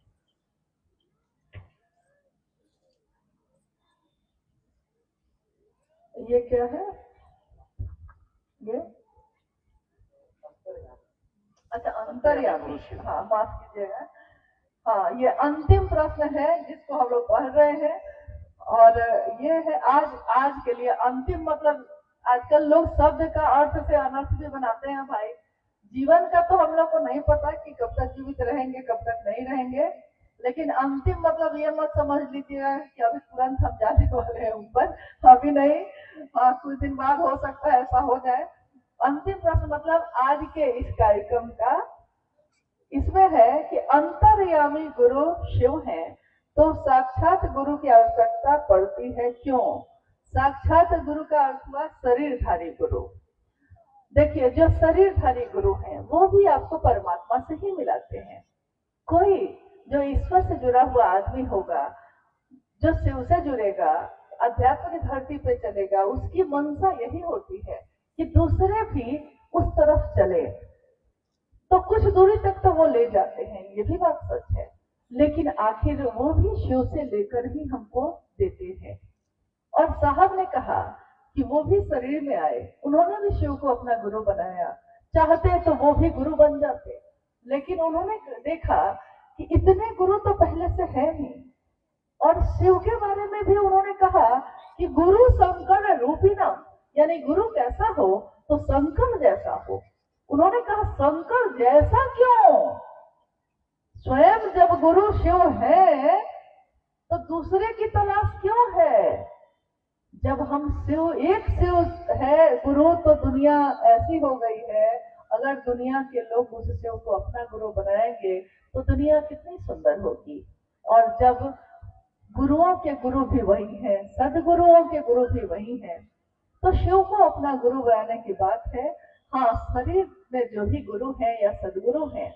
ये क्या है? ये अच्छा, अंतर्यामी। हाँ, माफ कीजिएगा। हाँ, ये अंतिम प्रश्न है जिसको हम लोग पढ़ रहे हैं और ये है आज के लिए अंतिम। मतलब आजकल लोग शब्द का अर्थ से अनर्थ भी बनाते हैं भाई। जीवन का तो हम लोग को नहीं पता कि कब तक जीवित रहेंगे कब तक नहीं रहेंगे, लेकिन अंतिम मतलब ये मत समझ लीजिएगा कि अभी तुरंत हम जाने वाले हैं ऊपर, अभी नहीं। हाँ, कुछ दिन बाद हो सकता है ऐसा हो जाए। अंतिम प्रश्न मतलब आज के इस कार्यक्रम का इसमें है कि अंतर्यामी गुरु शिव हैं, तो साक्षात गुरु की आवश्यकता पड़ती है क्यों? साक्षात गुरु का अर्थ हुआ शरीरधारी गुरु। देखिए, जो शरीरधारी गुरु हैं वो भी आपको परमात्मा से ही मिलाते हैं। कोई जो ईश्वर से जुड़ा हुआ आदमी होगा, जो शिव से जुड़ेगा, अध्यात्म की धरती पे चलेगा, उसकी मंशा यही होती है कि दूसरे भी उस तरफ चले। तो कुछ दूरी तक तो वो ले जाते हैं, ये भी बात सच है, लेकिन आखिर वो भी शिव से लेकर ही हमको देते हैं। और साहब ने कहा कि वो भी शरीर में आए, उन्होंने भी शिव को अपना गुरु बनाया। चाहते तो वो भी गुरु बन जाते, लेकिन उन्होंने देखा कि इतने गुरु तो पहले से है नहीं। और शिव के बारे में भी उन्होंने कहा कि गुरु शंकर रूपिणम, यानी गुरु कैसा हो तो शंकर जैसा हो। उन्होंने कहा शंकर जैसा क्यों? स्वयं जब गुरु शिव है तो दूसरे की तलाश क्यों है? जब हम एक शिव है गुरु तो दुनिया ऐसी हो गई है। अगर दुनिया के लोग उस शिव को अपना गुरु बनाएंगे तो दुनिया कितनी सुंदर होगी। और जब गुरुओं के गुरु भी वही हैं, सदगुरुओं के गुरु भी वही हैं, तो शिव को अपना गुरु बनाने की बात है। हाँ, शरीर में जो भी गुरु हैं या सदगुरु हैं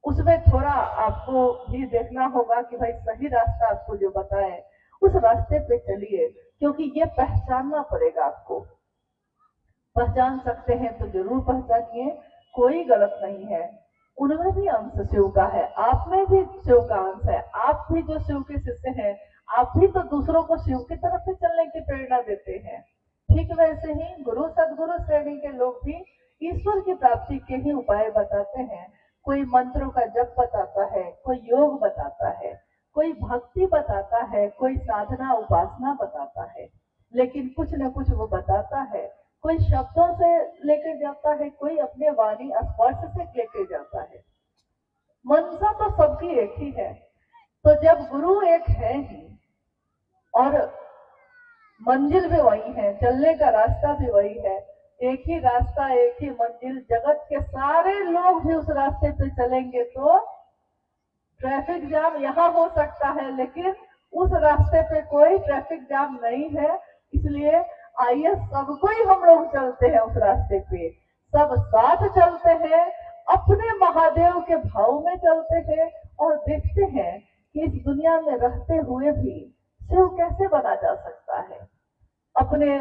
उसमें थोड़ा आपको भी देखना होगा कि भाई सही रास्ता आपको जो बताए उस रास्ते पे चलिए, क्योंकि ये पहचानना पड़ेगा आपको। पहचान सकते हैं तो जरूर पहचानिए, कोई गलत नहीं है। उनमें भी अंश शिव का है, आप में भी शिव का अंश है। आप भी जो शिव के शिष्य हैं, आप भी तो दूसरों को शिव की तरफ से चलने की प्रेरणा देते हैं। ठीक वैसे ही गुरु सदगुरु श्रेणी के लोग भी ईश्वर की प्राप्ति के ही उपाय बताते हैं। कोई मंत्रों का जप बताता है, कोई योग बताता है, कोई भक्ति बताता है, कोई साधना उपासना बताता है, लेकिन कुछ न कुछ वो बताता है। कोई शब्दों से लेकर जाता है, कोई अपने वाणी स्पर्श से लेकर जाता है। मंशा तो सबकी एक ही है। तो जब गुरु एक है ही और मंजिल भी वही है, चलने का रास्ता भी वही है, एक ही रास्ता एक ही मंजिल, जगत के सारे लोग भी उस रास्ते पे चलेंगे तो ट्रैफिक जाम यहाँ हो सकता है, लेकिन उस रास्ते पे कोई ट्रैफिक जाम नहीं है। इसलिए आइए सबको ही हम लोग चलते हैं उस रास्ते पे, सब साथ चलते हैं, अपने महादेव के भाव में चलते हैं और देखते हैं कि इस दुनिया में रहते हुए भी शिव कैसे बना जा सकता है। अपने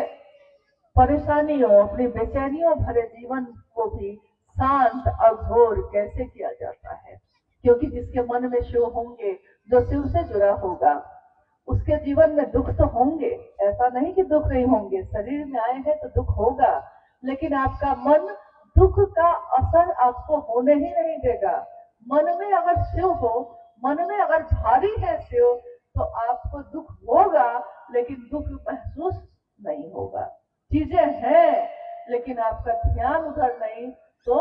परेशानियों, अपनी बेचैनियों भरे जीवन को भी शांत और घोर कैसे किया जाता है। क्योंकि जिसके मन में शिव होंगे, जो शिव से जुड़ा होगा, उसके जीवन में दुख तो होंगे, ऐसा नहीं कि दुख नहीं होंगे। शरीर में आए हैं तो दुख होगा, लेकिन आपका मन दुख का असर आपको होने ही नहीं देगा। मन में अगर शिव हो, मन में अगर भारी है शिव, तो आपको दुख होगा, लेकिन दुख महसूस नहीं होगा। चीजें हैं लेकिन आपका ध्यान उधर नहीं, तो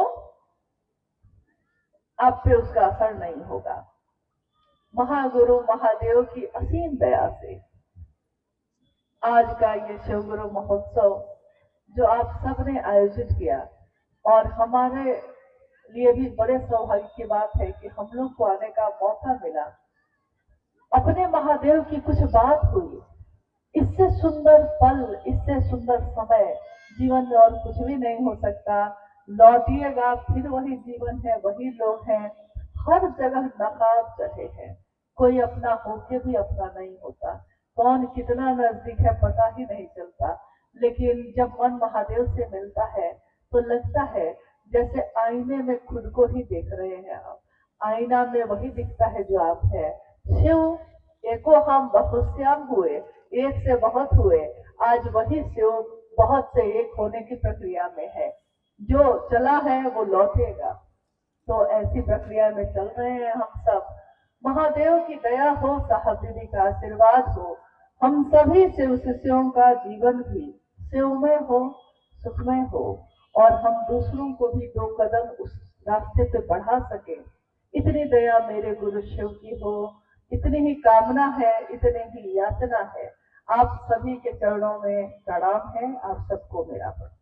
आप पे उसका असर नहीं होगा। महागुरु महादेव की असीम दया से आज का ये शिवगुरु महोत्सव जो आप सबने आयोजित किया, और हमारे लिए भी बड़े सौभाग्य की बात है कि हम लोग को आने का मौका मिला। अपने महादेव की कुछ बात हुई, इससे सुंदर पल, इससे सुंदर समय जीवन में और कुछ भी नहीं हो सकता। लौटिएगा फिर वही जीवन है, वही लोग हैं, हर जगह नकाब चढ़े हैं, कोई अपना होके भी अपना नहीं होता, कौन कितना नजदीक है पता ही नहीं चलता। लेकिन जब मन महादेव से मिलता है तो लगता है जैसे आईने में खुद को ही देख रहे हैं आप, आईना में वही दिखता है जो आप है। शिव एको हम बहुश्याम हुए, एक से बहुत हुए, आज वही शिव बहुत से एक होने की प्रक्रिया में है। जो चला है वो लौटेगा, तो ऐसी प्रक्रिया में चल रहे हैं हम सब। महादेव की दया हो, साहब दीदी का आशीर्वाद हो, हम सभी शिव शिष्यों का जीवन भी शिवमय हो, सुखमय हो, और हम दूसरों को भी 2 कदम उस रास्ते पे बढ़ा सके, इतनी दया मेरे गुरु शिव की हो, इतनी ही कामना है, इतनी ही याचना है। आप सभी के चरणों में प्रणाम है, आप सबको मेरा प्रणाम।